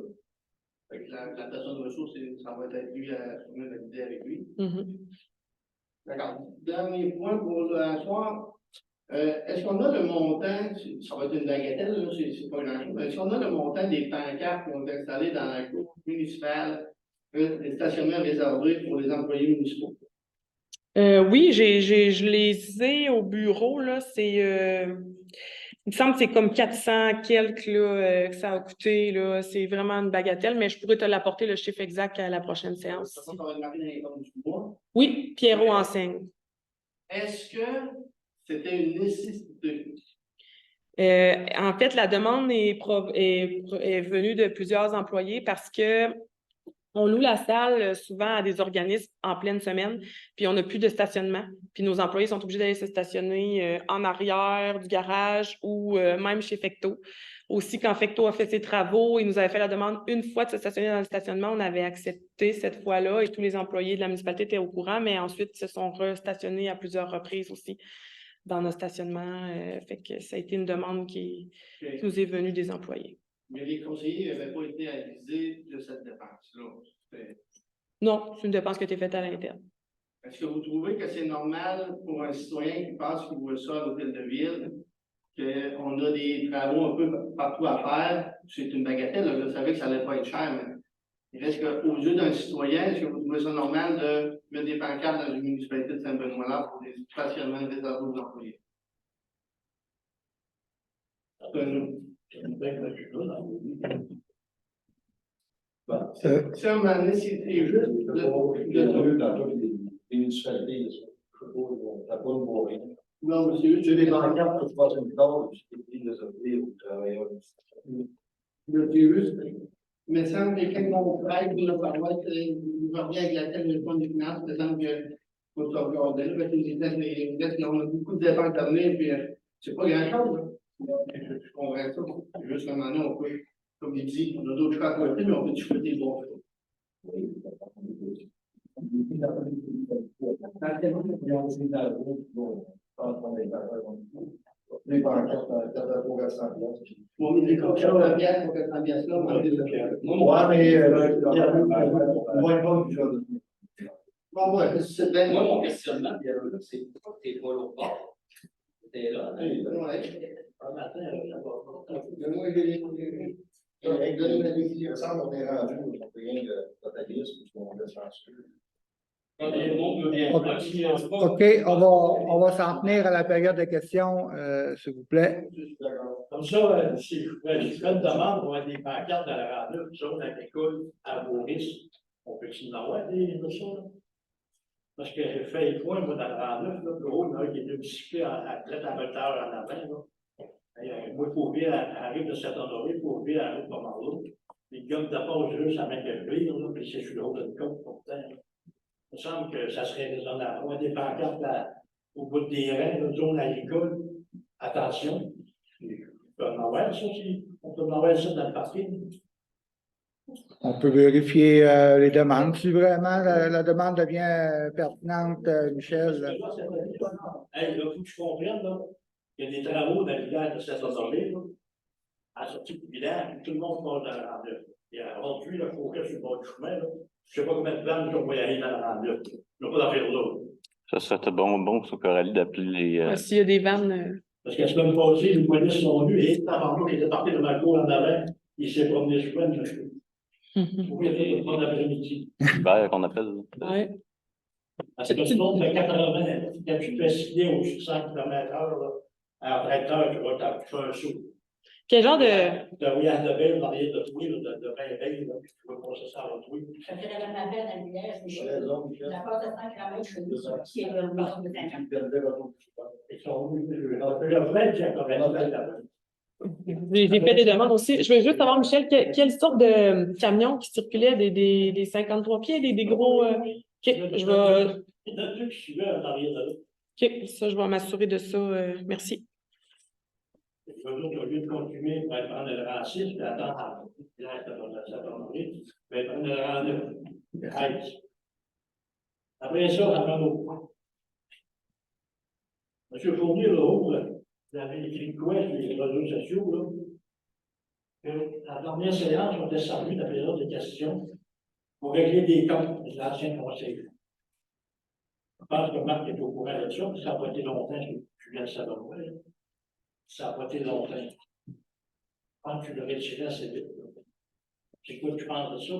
Fait que la personne de ressources, ça va être lui à soumettre l'idée avec lui. D'accord. Dernier point pour le soir. Est-ce qu'on a le montant, ça va être une bagatelle, c'est pas grand-chose, mais est-ce qu'on a le montant des pancartes qui ont été installées dans la cour municipale, des stationnements réservés pour les employés municipaux? Oui, je les ai au bureau, là. Il me semble que c'est comme 400 quelques là, que ça a coûté. Là. C'est vraiment une bagatelle, mais je pourrais te l'apporter le chiffre exact à la prochaine séance. Ça va démarrer dans les comptes du mois. Oui, Pierrot enseigne. Est-ce que c'était une nécessité? En fait, la demande est venue de plusieurs employés parce que on loue la salle souvent à des organismes en pleine semaine, puis on n'a plus de stationnement. Puis nos employés sont obligés d'aller se stationner en arrière du garage ou même chez Fecto. Aussi, quand Fecto a fait ses travaux, il nous avait fait la demande une fois de se stationner dans le stationnement. On avait accepté cette fois-là et tous les employés de la municipalité étaient au courant, mais ensuite, ils se sont restationnés à plusieurs reprises aussi dans nos stationnements. Fait que ça a été une demande qui nous est venue des employés. Mais les conseillers n'avaient pas été avisés de cette dépense-là. Non, c'est une dépense qui a été faite à l'interne. Est-ce que vous trouvez que c'est normal pour un citoyen qui passe, qui voit ça à l'hôtel de ville, qu'on a des travaux un peu partout à faire? C'est une bagatelle, là, je savais que ça n'allait pas être cher, mais il reste qu'aux yeux d'un citoyen, est-ce que vous trouvez ça normal de mettre des pancartes dans une municipalité de Saint-Benoît-là pour des stationnements réservés aux employés? Si à un moment donné, c'est juste non, monsieur, J'ai des bancartes pour faire une corde, je dis désolé aux travailleurs. le virus, mais semble que quand on prête pour le paroisse, je reviens avec la tête du fonds des finances, il semble que faut se regarder, parce que les tests, on a beaucoup de dépenses à venir, puis c'est pas grand-chose. Je comprends ça. C'est juste qu'à un moment donné, on peut, comme il dit, on a d'autres choix à côté, mais on peut choisir des bons choix. Les bancartes, pour 400 piastres. Bon, mais les cochons à bière pour 400 piastres là, on va les Ouais, mais on va y voir du job. Bon, ouais, c'est bien. Moi, mon questionnement, Pierrot, là, c'est pourquoi t'es pas l'autre bord? T'es là, hein? Ouais. Un matin, Moi, j'ai donne la décision, ensemble, on est rendu, on ne rien de totaliste, on laisse censure. OK, on va s'en tenir à la période de questions, s'il vous plaît. Comme ça, si je fais une demande pour avoir des pancartes à la rade, nous autres, à l'école, à Boris, on peut-il en avoir des de ça? Là? Parce que j'ai fait les points, moi, dans la rade, là, le haut, il y en a qui était bicyclé à traite à moteur en avant, là. Moi, il faut vivre, arrive de Saint-Honoré, il faut vivre à la route de Marlowe. Les gars, d'abord, juste à mettre le pire, là, puis c'est sur le haut de côte, pourtant. Il me semble que ça serait raisonnable. On a des pancartes au bout des reins, zone agricole. Attention. On peut en avoir ça aussi. On peut en avoir ça dans le parking. On peut vérifier les demandes. Si vraiment la demande devient pertinente, Michel. Hey, là, faut que je comprenne, là. Il y a des travaux dans le village de Saint-Honoré, là. À la sortie du village, tout le monde passe dans la rande. Il y a rendu, là, il faut que sur le bord du chemin, là. Je ne sais pas combien de vannes qu'on va y aller dans la rande. Il n'y a pas d'affaire là. Ça serait bon sur Coralie d'appeler les. S'il y a des vannes. Parce que la semaine passée, les polices sont venus et avant qui était parti de ma cour en avant, il s'est promené sur moi. Oui, il y a pas d'après-midi. Hubert, qu'on appelle. Ouais. Parce que tout le monde fait 80, quand tu fais signer au-dessus de 100 km/h, à un tracteur, tu vas t'appuyer un saut. Quel genre de. Tu as rien de belle dans l'arrière de toi, de 20 belles, puis tu vas passer ça à toi. Ça fait la même affaire dans l'hiver, c'est chez la porte de 100 km chez nous, qui est le bord de 50. J'ai fait des demandes aussi. Je veux juste savoir, Michel, quelle sorte de camions qui circulaient des 53 pieds, des gros. Il y a deux qui suivaient en arrière de là. OK, ça, je vais m'assurer de ça. Merci. Je veux dire, au lieu de continuer pour aller prendre le rang 6, puis attendre à mais prendre le rang 9. Après ça, on va au point. Monsieur Fournier, là-haut, vous avez écrit quoi sur les réseaux sociaux, là? La dernière séance, on était servi de la période de questions pour régler des comptes des anciens conseillers. Je pense que Marc est au courant de ça, ça n'a pas été longtemps que tu viens de savoir. Ça n'a pas été longtemps. Je pense que tu le retirais assez vite. C'est quoi tu penses de ça?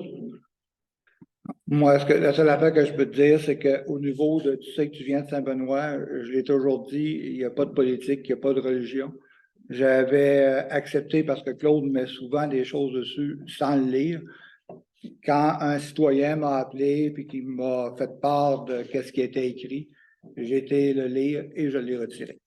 Moi, la seule affaire que je peux te dire, c'est qu'au niveau de, tu sais que tu viens de Saint-Benoît, je l'ai toujours dit, il n'y a pas de politique, il n'y a pas de religion. J'avais accepté parce que Claude met souvent des choses dessus sans le lire. Quand un citoyen m'a appelé et qui m'a fait part de ce qui était écrit, j'ai été le lire et je l'ai retiré.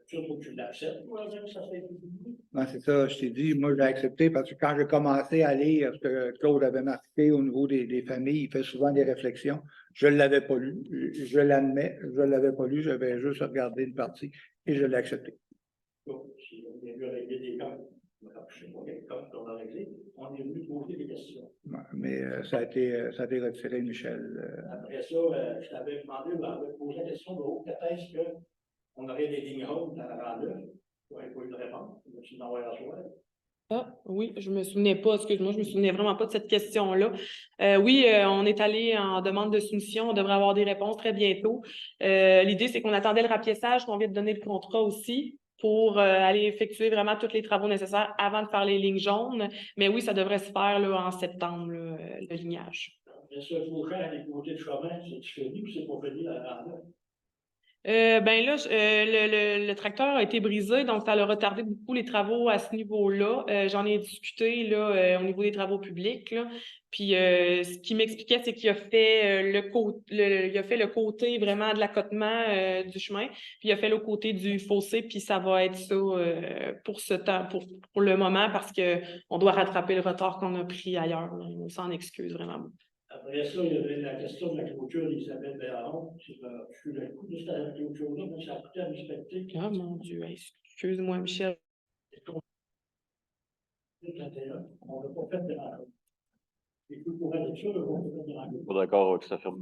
Surtout que tu l'acceptes, moi, même ça fait publié. Ben, c'est ça, je t'ai dit, moi j'ai accepté parce que quand j'ai commencé à lire ce que Claude avait marqué au niveau des familles, il fait souvent des réflexions. Je ne l'avais pas lu, je l'admets, je ne l'avais pas lu, j'avais juste regardé une partie et je l'ai accepté. Donc, si on est venu régler des comptes, je ne sais pas quel compte on a réglé, on est venu poser des questions. Ouais, mais ça a été retiré, Michel. Après ça, je t'avais demandé, on avait posé la question de haut, est-ce qu'on aurait des lignes hautes dans la grandeur? Tu n'avais pas eu de réponse. Tu m'envoies la soirée. Ah, oui, je me souvenais pas, excuse-moi, je me souvenais vraiment pas de cette question-là. Oui, on est allé en demande de soumission, on devrait avoir des réponses très bientôt. L'idée, c'est qu'on attendait le rapiessage, qu'on vient de donner le contrat aussi pour aller effectuer vraiment tous les travaux nécessaires avant de faire les lignes jaunes. Mais oui, ça devrait se faire là, en septembre, là, le lignage. Est-ce qu'il faut faire des côtés de chemin, c'est fini ou c'est pas fini à la grandeur? Ben là, le tracteur a été brisé, donc ça a retardé beaucoup les travaux à ce niveau-là. J'en ai discuté là, au niveau des travaux publics. Là. Puis ce qu'il m'expliquait, c'est qu'il a fait il a fait le côté vraiment de l'accotement du chemin, puis il a fait le côté du fossé, puis ça va être ça pour ce temps, pour le moment, parce qu'on doit rattraper le retard qu'on a pris ailleurs. Là. On s'en excuse vraiment beaucoup. Après ça, il y avait la question de la clôture d'Isabelle Béaron. Je suis le coup de cette clôture-là, mais ça a coûté à respecter. Ah mon Dieu, excuse-moi, Michel. On n'a pas fait de rencontre. Et puis, pour aller sur le on n'a pas fait de rencontre. Pas d'accord que ça ferme.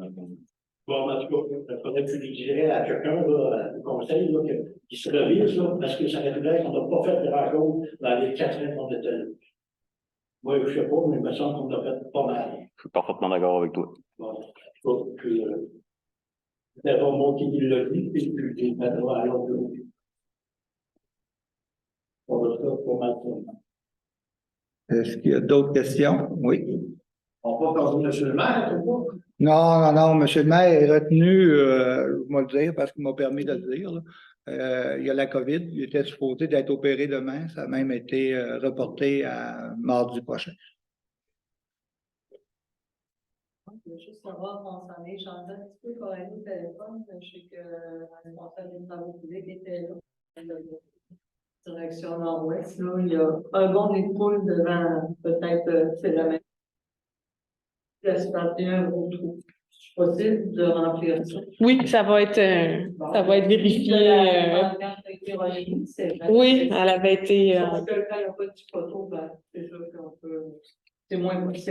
Bon, en tout cas, il faudrait que tu lui dirais à quelqu'un, au conseil, là, qu'il se revise, là, parce que ça fait qu'on n'a pas fait de rencontre dans les 4 ans qu'on était là. Moi, je ne sais pas, mais il me semble qu'on a fait pas mal. Je suis parfaitement d'accord avec toi. Bon, c'est pas moi qui le dit, puis je vais mettre à l'autre bureau. On va faire pour maintenant. Est-ce qu'il y a d'autres questions? Oui. On va parler de le maire, ou pas? Non, M. le maire est retenu, je vais le dire parce qu'il m'a permis de le dire. Là. Il y a la COVID, il était supposé d'être opéré demain, ça a même été reporté à mardi prochain. Je veux juste savoir qu'on s'en est changé un petit peu pour aller au téléphone. Je sais que le responsable des travaux publics était là. Direction nord-ouest, là. Il y a un bon nid de poule devant, peut-être, c'est le même. J'espère bien un gros trou. C'est possible de remplir ça. Oui, ça va être vérifié. Oui, elle avait été. Parce que quand il n'y a pas de photo, ben, c'est sûr qu'on peut. C'est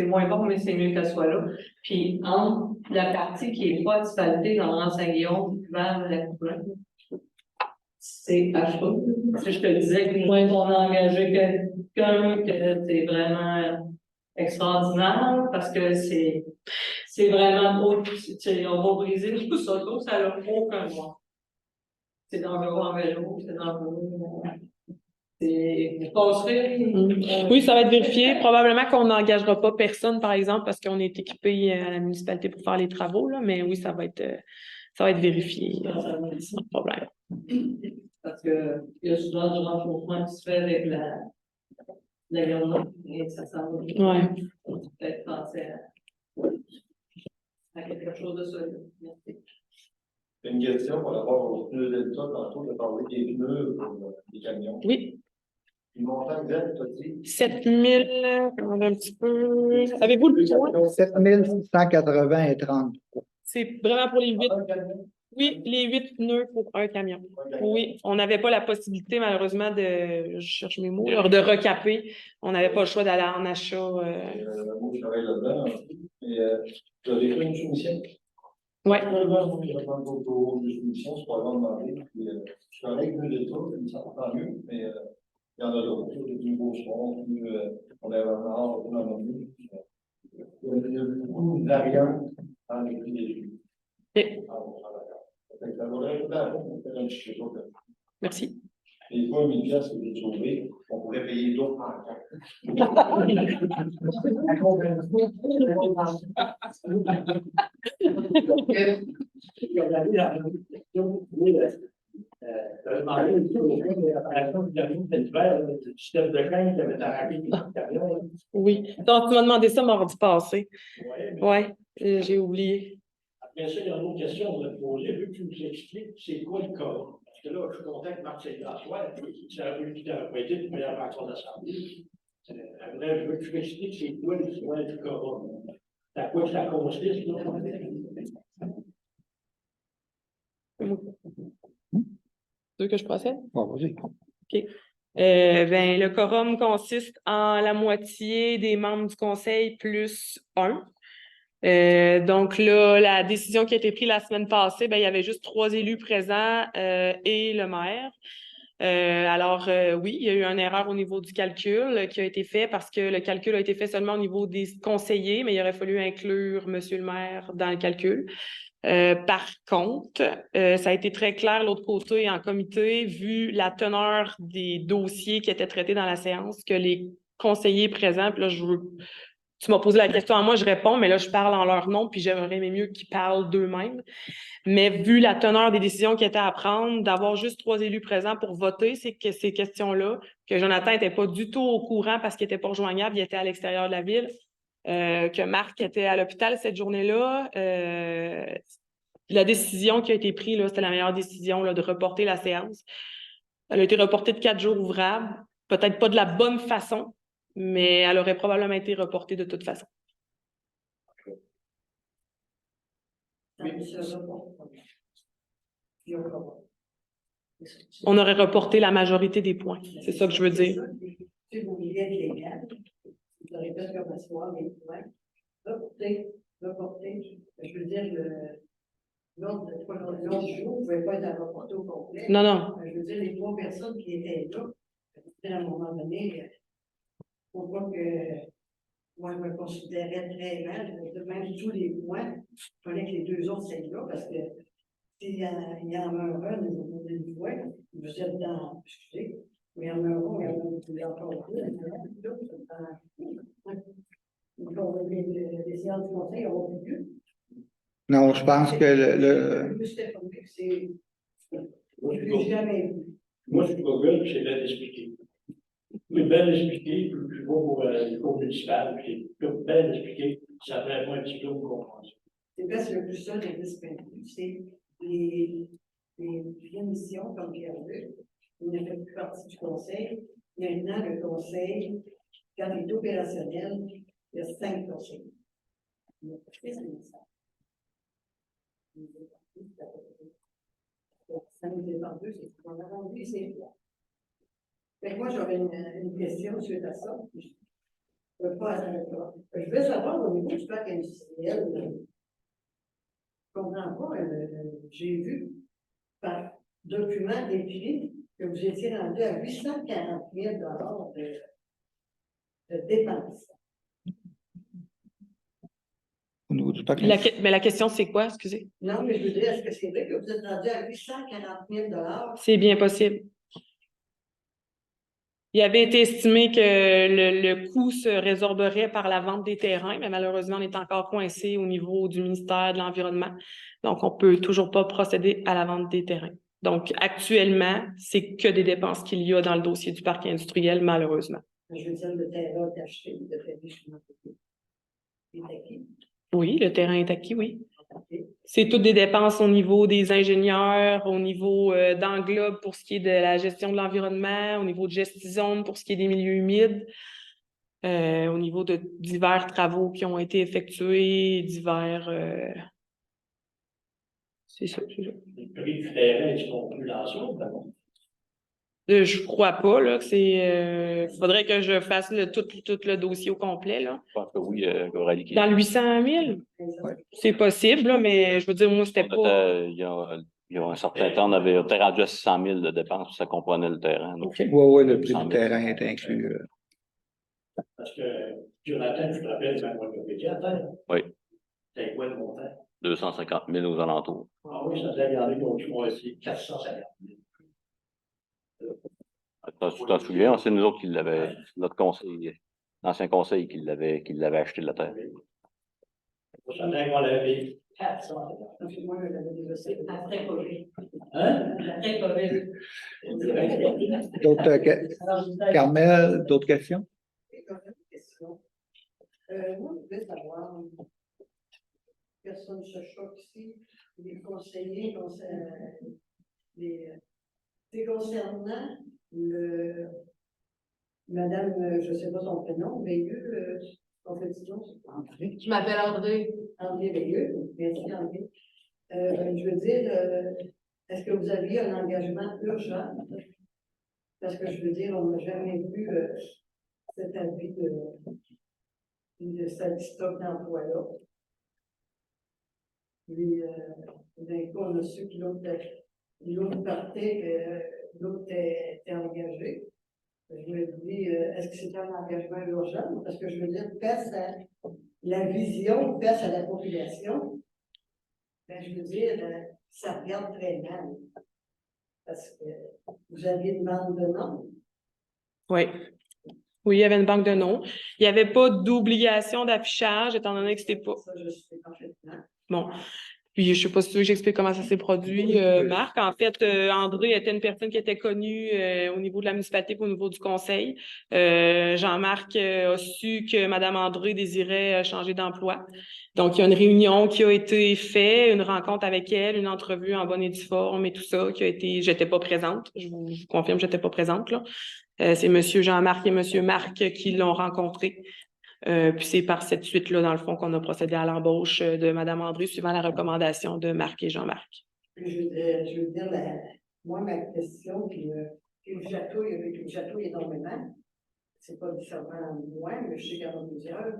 moins bon, mais c'est mieux qu'elle soit là. Puis, entre la partie qui n'est pas asphaltée dans l'Anse-Saint-Guillaume vers la couronne, c'est affreux. Je te disais que nous, on a engagé quelqu'un que c'est vraiment extraordinaire parce que c'est vraiment beau. On va briser tout ça. Donc, ça n'a aucun droit. C'est dangereux en vélo, c'est dangereux. Oui, ça va être vérifié. Probablement qu'on n'engagera pas personne, par exemple, parce qu'on est équipé à la municipalité pour faire les travaux, là, mais oui, ça va être vérifié sans problème. Parce qu'il y a souvent du renforcement qui se fait avec la grenouille et ça s'en va. Oui. Peut-être penser à quelque chose de ça. Merci. Une question par rapport aux pneus Delta, tantôt, de parler des pneus pour les camions. Oui. Le montant exact, tu as dit? 7 000, un petit peu. Avez-vous le point? 7 680 et 30. C'est vraiment pour les 8. Oui, les 8 pneus pour un camion. Oui, on n'avait pas la possibilité, malheureusement, je cherche mes mots, de recaper. On n'avait pas le choix d'aller en achat. Moi, je travaille là-dedans. Et tu as fait une soumission? Oui. Je vais prendre une soumission, c'est pas vraiment demandé. Je suis avec deux Delta, ça prend mieux, mais il y en a d'autres, des nouveaux sons, on a vraiment on a il y a beaucoup de variantes dans les prix des jus. Merci. Et pas 1000 piastres que j'ai trouvé, on pourrait payer d'autres en demandé aussi au fond de l'opération du camion cet hiver, du système de chaîne qui avait arraché le camion. Oui. Donc, tu m'as demandé ça mardi passé. Ouais, mais Ouais, j'ai oublié. après ça, il y a une autre question qu'on a posée, vu que tu nous expliques c'est quoi le cas. Parce que là, je suis content que Marc François, qui a voulu quitter la politique, mais il y a encore d'assemblée. Après, je veux que tu m'expliques c'est quoi l'histoire du cas. À quoi ça consiste, là? Tu veux que je procède? Bon, vas-y. OK. Ben, le quorum consiste en la moitié des membres du conseil plus un. Donc là, la décision qui a été prise la semaine passée, ben, il y avait juste 3 élus présents et le maire. Alors, oui, il y a eu une erreur au niveau du calcul qui a été fait parce que le calcul a été fait seulement au niveau des conseillers, mais il aurait fallu inclure monsieur le maire dans le calcul. Par contre, ça a été très clair l'autre côté en comité, vu la teneur des dossiers qui étaient traités dans la séance, que les conseillers présents, puis là, tu m'as posé la question à moi, je réponds, mais là, je parle en leur nom, puis j'aimerais mieux qu'ils parlent d'eux-mêmes. Mais vu la teneur des décisions qui étaient à prendre, d'avoir juste 3 élus présents pour voter ces questions-là, que Jonathan n'était pas du tout au courant parce qu'il n'était pas rejoignable, il était à l'extérieur de la ville, que Marc était à l'hôpital cette journée-là. La décision qui a été prise, là, c'était la meilleure décision là, de reporter la séance. Elle a été reportée de 4 jours ouvrables, peut-être pas de la bonne façon, mais elle aurait probablement été reportée de toute façon. On aurait reporté la majorité des points. C'est ça que je veux dire. Si vous voulez être légal, vous aurez fait comme asseoir les points, reporter. Je veux dire, l'autre jour, vous ne pouvez pas être reporté au complet. Non, non. Je veux dire, les 3 personnes qui étaient là, à un moment donné, pour pas que moi, je me considérais très mal, même tous les points, il fallait que les 2 autres soient là, parce que s'il y en a un, vous avez une fois, vous êtes dans, excusez, mais il y en a un, il y en a encore plus, les séances du conseil n'auront plus. Non, je pense que Moi, je Google, c'est bien expliqué. Plus bien expliqué, plus beau pour le cours municipal, puis plus bien expliqué, ça fait moins un petit peu de compréhension. C'est parce que le plus seul des disponibles, c'est les émissions comme Pierre-Luc. Il ne fait plus partie du conseil. Maintenant, le conseil, quand il est opérationnel, il y a 5 conseillers. Ça nous dépend d'eux, c'est qu'on a rendu ces points. Moi, j'aurais une question suite à ça. Je veux savoir au niveau du parc industriel, je ne comprends pas, j'ai vu par document écrit que vous étiez rendu à 840 000 de dépenses. au niveau du parc Mais la question, c'est quoi, excusez? Non, mais je veux dire, est-ce que c'est vrai que vous êtes rendu à 840 000 C'est bien possible. Il avait été estimé que le coût se résorberait par la vente des terrains, mais malheureusement, on est encore coincé au niveau du ministère de l'Environnement. Donc, on ne peut toujours pas procéder à la vente des terrains. Donc, actuellement, c'est que des dépenses qu'il y a dans le dossier du parc industriel, malheureusement. Je veux dire, le terrain est acheté, il est acquis. Oui, le terrain est acquis, oui. C'est toutes des dépenses au niveau des ingénieurs, au niveau d'Englobe pour ce qui est de la gestion de l'environnement, au niveau de Gestizone pour ce qui est des milieux humides, au niveau de divers travaux qui ont été effectués, divers... C'est ça, c'est ça. Les prix du terrain, ils sont plus dans ça, d'abord. Je crois pas, là, que c'est... faudrait que je fasse tout le dossier au complet, là. Je pense que oui, Aurélie. Dans le 800 000? C'est possible, là, mais je veux dire, moi, c'était pas... Il y a un certain temps, on avait été rendu à 600 000 de dépenses, ça comprenait le terrain. Donc, Oui, le prix du terrain est inclus. Parce que Jonathan, je te rappelle, c'est un mois de métier à terre. oui, C'est quoi le montant? 250 000 aux alentours. Ah oui, ça devait regarder qu'on choix aussi 450 000. Tu t'en souviens, c'est nous autres qui l'avait, notre conseil, l'ancien conseil qui l'avait acheté de la terre. Ça devait qu'on l'avait 450 000. Moi, je l'avais négocié après COVID. Hein? Très COVID. D'autres, Alors, je voudrais- Carmel, d'autres questions? Et comme une question. Moi, je voulais savoir, personne ne se choque ici, les conseillers, c'est concernant Madame, je ne sais pas son prénom, Veilleux, son petit nom, André. Je m'appelle André. André Veilleux, merci André. Je veux dire, est-ce que vous aviez un engagement urgent? Parce que je veux dire, on n'a jamais vu cet avis de cette stock d'emploi-là. Puis, d'un coup, on a su que l'autre partait, que l'autre était engagé. Je me dis, est-ce que c'est un engagement urgent? Parce que je veux dire, face à la vision, face à la population, ben, je veux dire, ça regarde très mal. Parce que vous aviez une bande de noms. Oui. Oui, il y avait une banque de noms. Il n'y avait pas d'obligation d'affichage, étant donné que c'était pas. Ça, je sais parfaitement. Bon. Puis, je sais pas si tu veux que j'explique comment ça s'est produit, Marc. En fait, André était une personne qui était connue au niveau de la municipalité et au niveau du conseil. Jean-Marc a su que Mme André désirait changer d'emploi. Donc, il y a une réunion qui a été faite, une rencontre avec elle, une entrevue en bonne et due forme et tout ça qui a été... J'étais pas présente. Je vous confirme, j'étais pas présente, là. C'est M. Jean-Marc et M. Marc qui l'ont rencontré. Puis c'est par cette suite-là, dans le fond, qu'on a procédé à l'embauche de Mme André, suivant la recommandation de Marc et Jean-Marc. Je veux dire, moi, ma question qui me chatouille énormément, c'est pas nécessairement moi, mais je sais qu'il y en a plusieurs,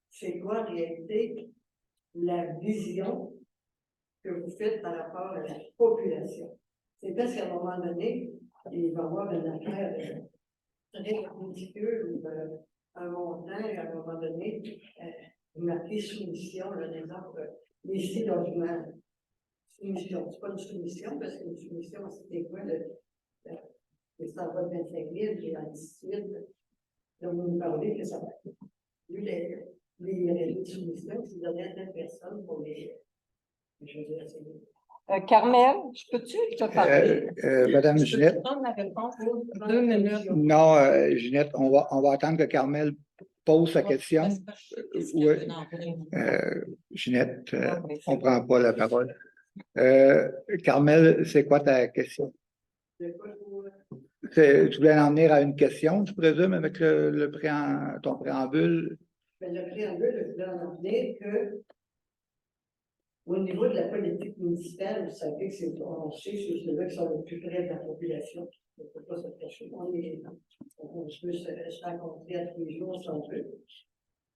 c'est quoi en réalité la vision que vous faites par rapport à la population? C'est parce qu'à un moment donné, il va y avoir une affaire très ridicule ou un montant, à un moment donné, vous marquez soumission, par exemple, ici, logement. Soumission, c'est pas une soumission, parce qu'une soumission, c'était quoi? C'est en bas de 25 000, et ainsi de suite. Donc, vous nous parlez que ça va. Lui, les règles de soumission, c'est donné à telle personne pour les. Je veux dire, c'est. Carmel, je peux-tu te parler? Madame Je Ginette? peux prendre la réponse pour 2 minutes? Non, Ginette, on va attendre que Carmel pose sa question. Oui. Ginette, on ne prend pas la parole. Carmel, c'est quoi ta question? Tu voulais en venir à une question, je présume, avec ton préambule? Le préambule, je voulais en venir que au niveau de la politique municipale, vous savez que on sait que c'est ceux-là qui sont le plus près de la population. On ne peut pas se cacher. On peut se rencontrer à tous les jours sans eux.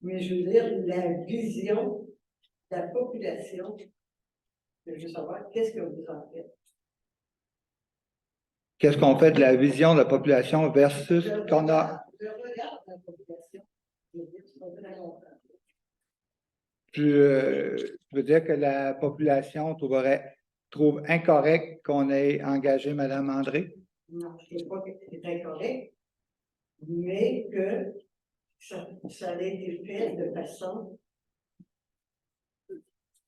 Mais je veux dire, la vision de la population, je veux savoir, qu'est-ce que vous en faites? Qu'est-ce qu'on fait de la vision de la population versus qu'on a? Je regarde la population. Je veux dire, c'est pas très longtemps. Je veux dire que la population trouve incorrect qu'on ait engagé Mme André? Non, je ne dis pas que c'est incorrect, mais que ça a été fait de façon.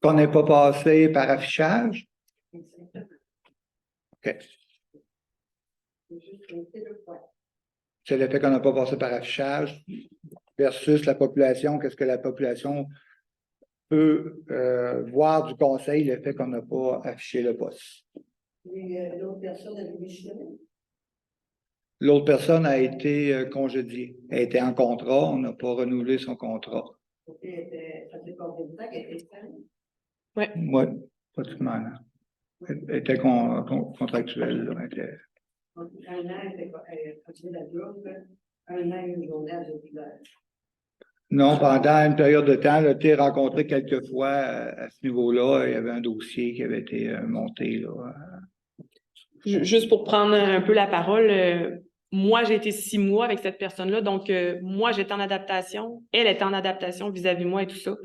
Qu'on n'ait pas passé par affichage? Exactement. OK. C'est le point. C'est le fait qu'on n'a pas passé par affichage versus la population. Qu'est-ce que la population peut voir du conseil, le fait qu'on n'a pas affiché le poste? L'autre personne a démissionné. L'autre personne a été congédiée. Elle était en contrat, on n'a pas renouvelé son contrat. Ça fait combien de temps qu'elle était fermée? Oui, pratiquement. Là. Elle était contractuelle. Là, Donc, un an, elle faisait la job, un an, une journée à l'hôpital. Non, pendant une période de temps, tu es rencontré quelques fois à ce niveau-là. Il y avait un dossier qui avait été monté. Là. Juste pour prendre un peu la parole, moi, j'ai été 6 mois avec cette personne-là. Donc, moi, j'étais en adaptation. Elle était en adaptation vis-à-vis moi et tout ça.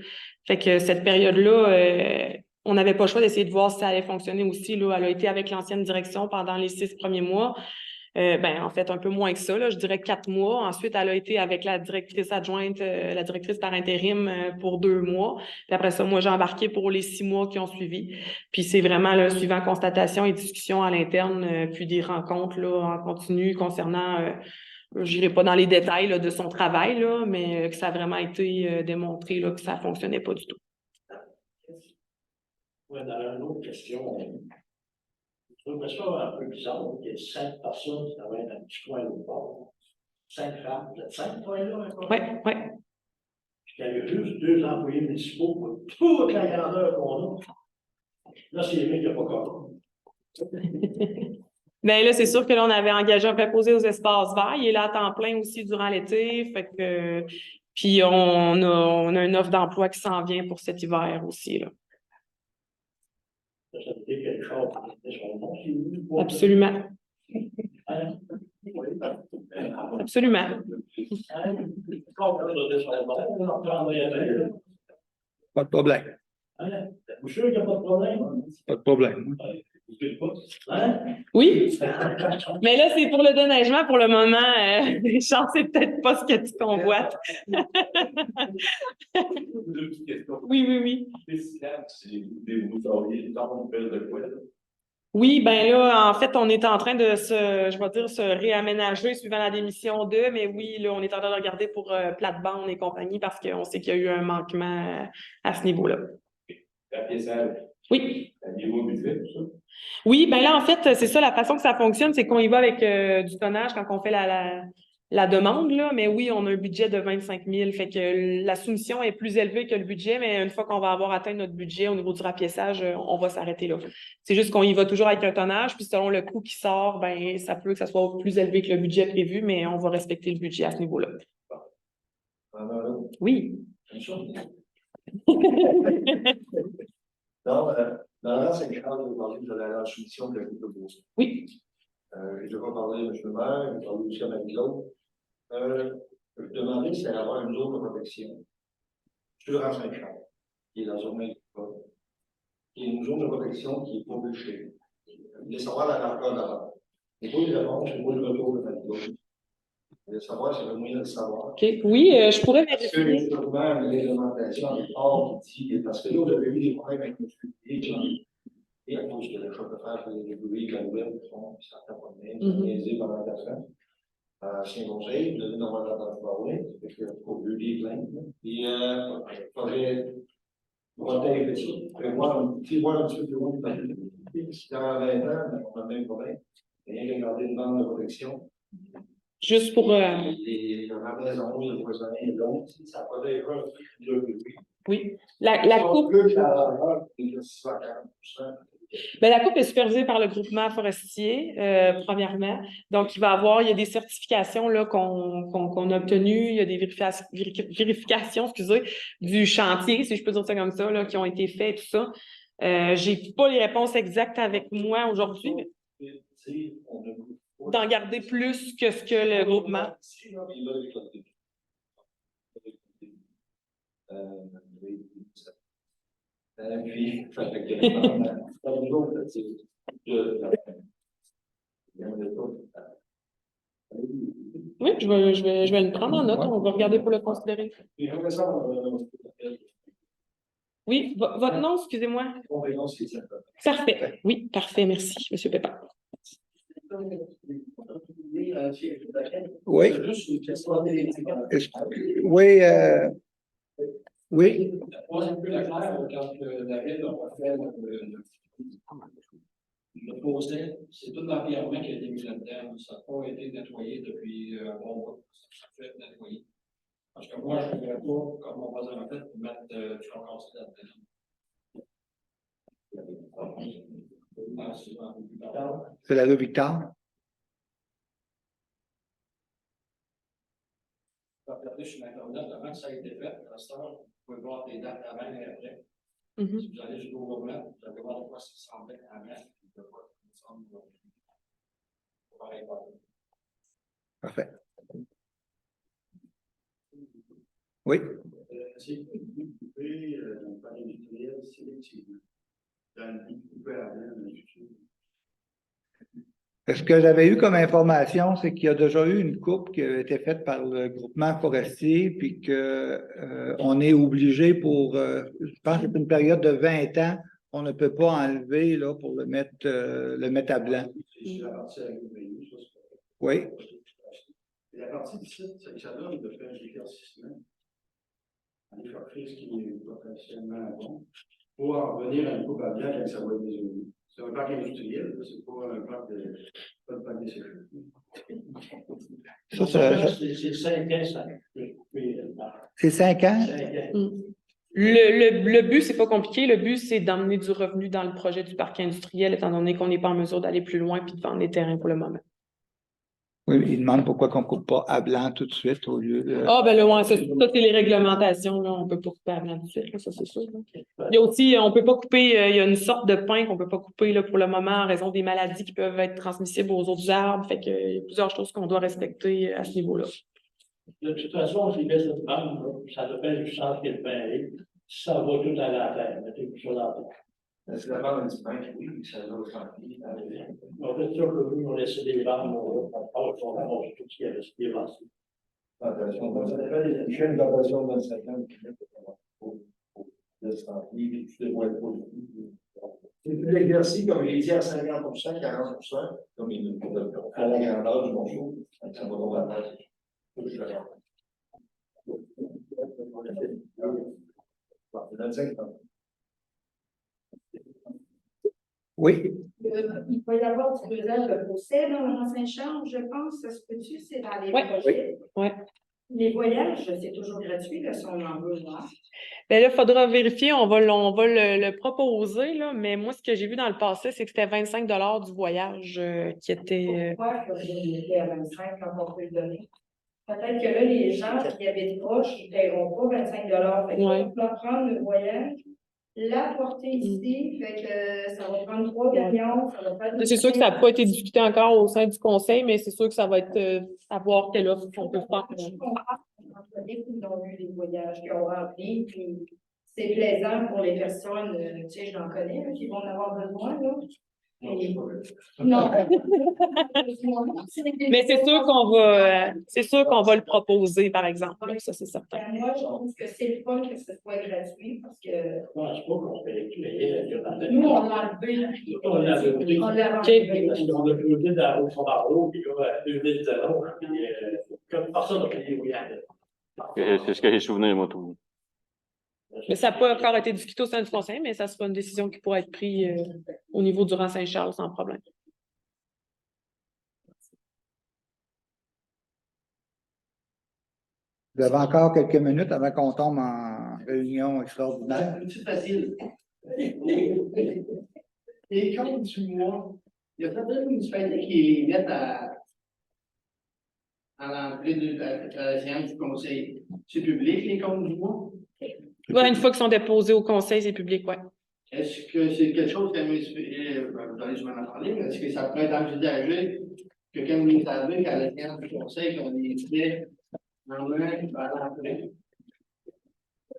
Fait que cette période-là, on n'avait pas le choix d'essayer de voir si ça allait fonctionner aussi. Là. Elle a été avec l'ancienne direction pendant les 6 premiers mois. En fait, un peu moins que ça, là, je dirais 4 mois. Ensuite, elle a été avec la directrice adjointe, la directrice par intérim pour 2 mois. Puis après ça, moi, j'ai embarqué pour les 6 mois qui ont suivi. Puis c'est vraiment là, suivant constatation et discussion à l'interne, puis des rencontres là, en continu concernant, je n'irai pas dans les détails là, de son travail, là, mais que ça a vraiment été démontré là, que ça ne fonctionnait pas du tout. Ouais, dans une autre question, je trouve ça un peu bizarre qu'il y ait 5 personnes qui travaillent dans le petit coin au bord. 5 femmes, peut-être 5 là, Oui, oui. Puis qu'il y avait juste 2 employés municipaux pour toute la grandeur qu'on a. Là, c'est les mecs qui n'ont pas compris. Bien là, c'est sûr que là, on avait engagé un préposé aux espaces verts. Il est là à temps plein aussi durant l'été. Fait que puis on a une offre d'emploi qui s'en vient pour cet hiver aussi. Là. Ça veut dire quelque chose. Absolument. Hein? Absolument. Pas de problème. Vous sûr qu'il n'y a pas de problème? Pas de problème. Hein? Oui. Mais là, c'est pour le déneigement pour le moment. Richard, c'est peut-être pas ce que tu convoites. Oui, oui, oui. Oui, ben là, en fait, on est en train de se réaménager suivant la démission d'eux, mais oui, là, on est en train de regarder pour plate-bande et compagnie parce qu'on sait qu'il y a eu un manquement à ce niveau-là. Oui. Oui, ben là, en fait, c'est ça, la façon que ça fonctionne, c'est qu'on y va avec du tonnage quand on fait la demande, là, mais oui, on a un budget de 25 000, fait que la soumission est plus élevée que le budget, mais une fois qu'on va avoir atteint notre budget au niveau du rapiessage, on va s'arrêter là. C'est juste qu'on y va toujours avec un tonnage, puis selon le coût qui sort, ben ça peut que ça soit plus élevé que le budget prévu, mais on va respecter le budget à ce niveau-là. Oui. Dans l'ancien cadre, vous parlez de la soumission de la Coupe de Beauce. Oui. J'ai déjà parlé à M. le maire, j'ai parlé aussi à Marie-Claude. Je demandais si elle avait une zone de protection sur l'ancien cadre, qui est la zone agricole, qui est une zone de protection qui est pas bûchée. Je voulais savoir la largeur d'avant. Et pour les réponses, c'est pour le retour de Marie-Claude. Je voulais savoir si il y avait moyen de le savoir. OK. Oui, je pourrais vérifier. Est-ce que justement, l'alimentation est hors qui parce que là, vous avez eu des problèmes avec le public, et à cause de la choc de fer, les bruits, la nouvelle, qui font certains problèmes, organisés pendant 4 ans. Saint-Conseil, vous avez normalement dans le parler, c'est que pour buter plein. Puis, il faudrait protéger ça. Prévoir un petit peu plus loin de la vie. Si dans 20 ans, on a le même problème. Rien qu'à garder une bande de protection. Juste pour. La maison, les voisins, l'autre, ça pourrait être un truc de bruit. Oui. La coupe. Ben, la coupe est supervisée par le groupement forestier, premièrement. Donc, il y a des certifications là, qu'on a obtenues, il y a des vérifications, excusez, du chantier, si je peux dire ça comme ça, là, qui ont été faites, tout ça. J'ai pas les réponses exactes avec moi aujourd'hui, mais d'en garder plus que ce que le groupement. Puis, oui, je vais le prendre en note. On va regarder pour le considérer. Oui, votre nom, excusez-moi. Parfait. Oui, parfait. Merci, M. Pépin. Oui. Oui. Oui. On a un peu la claire quand la ville a fait le procès, c'est tout l'environnement qui a été mis là-dedans. Ça n'a pas été nettoyé depuis un bon mois. Ça fait nettoyer. Parce que moi, je ne voudrais pas, comme on va en fait, mettre du compost là-dedans. C'est la rue Victor. Regardez sur Internet, avant que ça ait été fait, à l'instant, vous pouvez voir des dates avant et après. Mm-hmm. Si vous allez sur Google Maps, vous allez voir de quoi ça ressemblait avant et de quoi ça ressemble aujourd'hui. Parfait. Oui. Si vous pouvez, dans le panneau industriel, sélectionner dans le but coupé à l'air, Ce que j'avais eu comme information, c'est qu'il y a déjà eu une coupe qui a été faite par le groupement forestier, puis que on est obligé pour, je pense que c'est une période de 20 ans, on ne peut pas enlever là, pour le mettre à blanc. C'est la partie avec le pays, ça, c'est pas- Oui. Et la partie du site, c'est que ça donne de faire un éclaircissement. Un éclaircissement qui est potentiellement bon pour en revenir à une coupe à blanc quand ça va être désolé. C'est un parc industriel, là, c'est pas un parc de, pas de parc de sécurité. C'est 5 ans, ça. C'est 5 ans? 5 ans. Le but, c'est pas compliqué. Le but, c'est d'emmener du revenu dans le projet du parc industriel, étant donné qu'on n'est pas en mesure d'aller plus loin puis de vendre les terrains pour le moment. Oui, il demande pourquoi qu'on ne coupe pas à blanc tout de suite au lieu de. Ah, ben là, ouais, ça, c'est les réglementations, là. On peut pas couper à blanc tout de suite, là, ça, c'est sûr. Là. Il y a aussi, on peut pas couper, il y a une sorte de pin qu'on peut pas couper, là, pour le moment, en raison des maladies qui peuvent être transmissibles aux autres arbres. Fait que, il y a plusieurs choses qu'on doit respecter à ce niveau-là. De toute façon, si les cette bande, là, ça dépend du sens qu'elle fait. Ça va tout à la terre, mettez-vous sur la terre. C'est la bande du banque, oui, ça va tranquille. On fait sûr que nous, on laisse des bandes, on passe, on avance tout ce qui est resté avancé. Attention, ça dépend des chaînes d'adaptation de 25 ans qui mettent pour tranquille, puis tu devrais être positif. C'est plus l'exercice, comme j'ai dit, à 50%, 40%, comme il fait la grandeur du morceau, ça va tomber à terre. C'est d'accord. 25 ans. Oui, Il va y avoir du pesage de procès dans le Mont-Saint-Charles, je pense, ça se peut-tu, c'est dans les Ouais. projets. Ouais. Les voyages, c'est toujours gratuit, là, si on en veut, hein. Ben là, il faudra vérifier, on va le proposer, là, mais moi, ce que j'ai vu dans le passé, c'est que c'était 25 du voyage qui était. Pourquoi je peux limiter à 25 quand on peut le donner? Peut-être que là, les gens qui habitent proches, ils ne paieront pas 25 Fait que Ouais. on va prendre le voyage, l'apporter ici, fait que ça va prendre 3 camions, ça va faire. C'est sûr que ça n'a pas été discuté encore au sein du conseil, mais c'est sûr que ça va être à voir quelle offre on peut faire. Je comprends. Ils ont eu des voyages qui ont rempli, puis c'est plaisant pour les personnes, tu sais, j'en connais, là, qui vont en avoir besoin, là. Et- Non. Mais c'est sûr qu'on va le proposer, par exemple. Là, ça, c'est certain. Moi, je trouve que c'est le fun que ce soit gratuit parce que Non, c'est pas qu'on fait les nous, on l'a enlevé. On l'a enlevé. On l'a Ok. enlevé. Parce qu'on a posé dans au Fond-Barreau, puis là, 2000 puis comme personne n'a payé oui. C'est ce que j'ai souvenir, moi, tout. Mais ça n'a pas encore été discuté au sein du conseil, mais ça sera une décision qui pourra être prise au niveau du rang Saint-Charles sans problème. vous avez encore quelques minutes avant qu'on tombe en réunion extraordinaire. C'est facile. Les comptes du mois, il y a certaines municipalités qui les mettent à l'entrée de la séance du conseil. C'est public, les comptes du mois? Ouais, une fois qu'ils sont déposés au conseil, c'est public, ouais. Est-ce que c'est quelque chose que la municipalité, vous allez sûrement en parler, mais est-ce que ça pourrait être envisagé que quand vous savez qu'à la séance du conseil, qu'on les fait en main à l'entrée?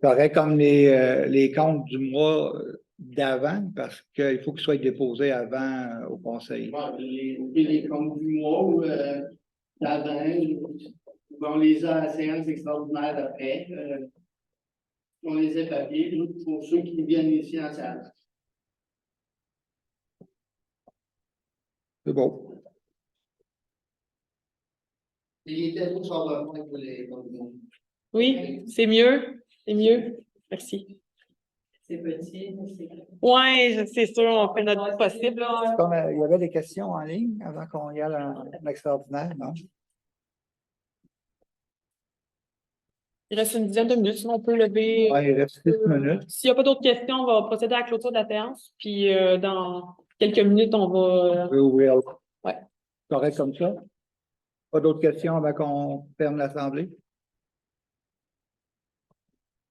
Correct comme les comptes du mois d'avant, parce qu'il faut qu'ils soient déposés avant au conseil. Ouais, les comptes du mois ou d'avant, on les a à la séance extraordinaire d'après. On les a papiers, nous, pour ceux qui viennent ici en salle. C'est bon. Il était tout simplement pour les comptes du mois. Oui, c'est mieux. C'est mieux. Merci. C'est petit, mais c'est. Oui, c'est sûr, on fait notre possible. Là. Comme, il y avait des questions en ligne avant qu'on y aille en extraordinaire, non? Il reste une dizaine de minutes, sinon on peut lever. Oui, il reste 6 minutes. S'il n'y a pas d'autres questions, on va procéder à la clôture de la séance. Puis dans quelques minutes, on va. On peut ouvrir. Ouais. Correct comme ça? Pas d'autres questions avant qu'on ferme l'Assemblée?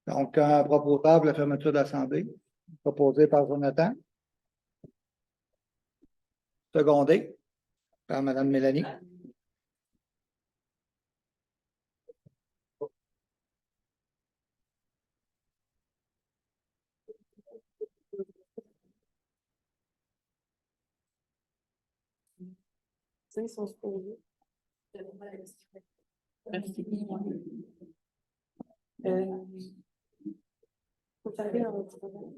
Donc, un proposable, la fermeture de l'Assemblée, proposé par Jonathan. Secondé par Mme Mélanie. ils sont supposés. Merci. Faut taper dans votre travail.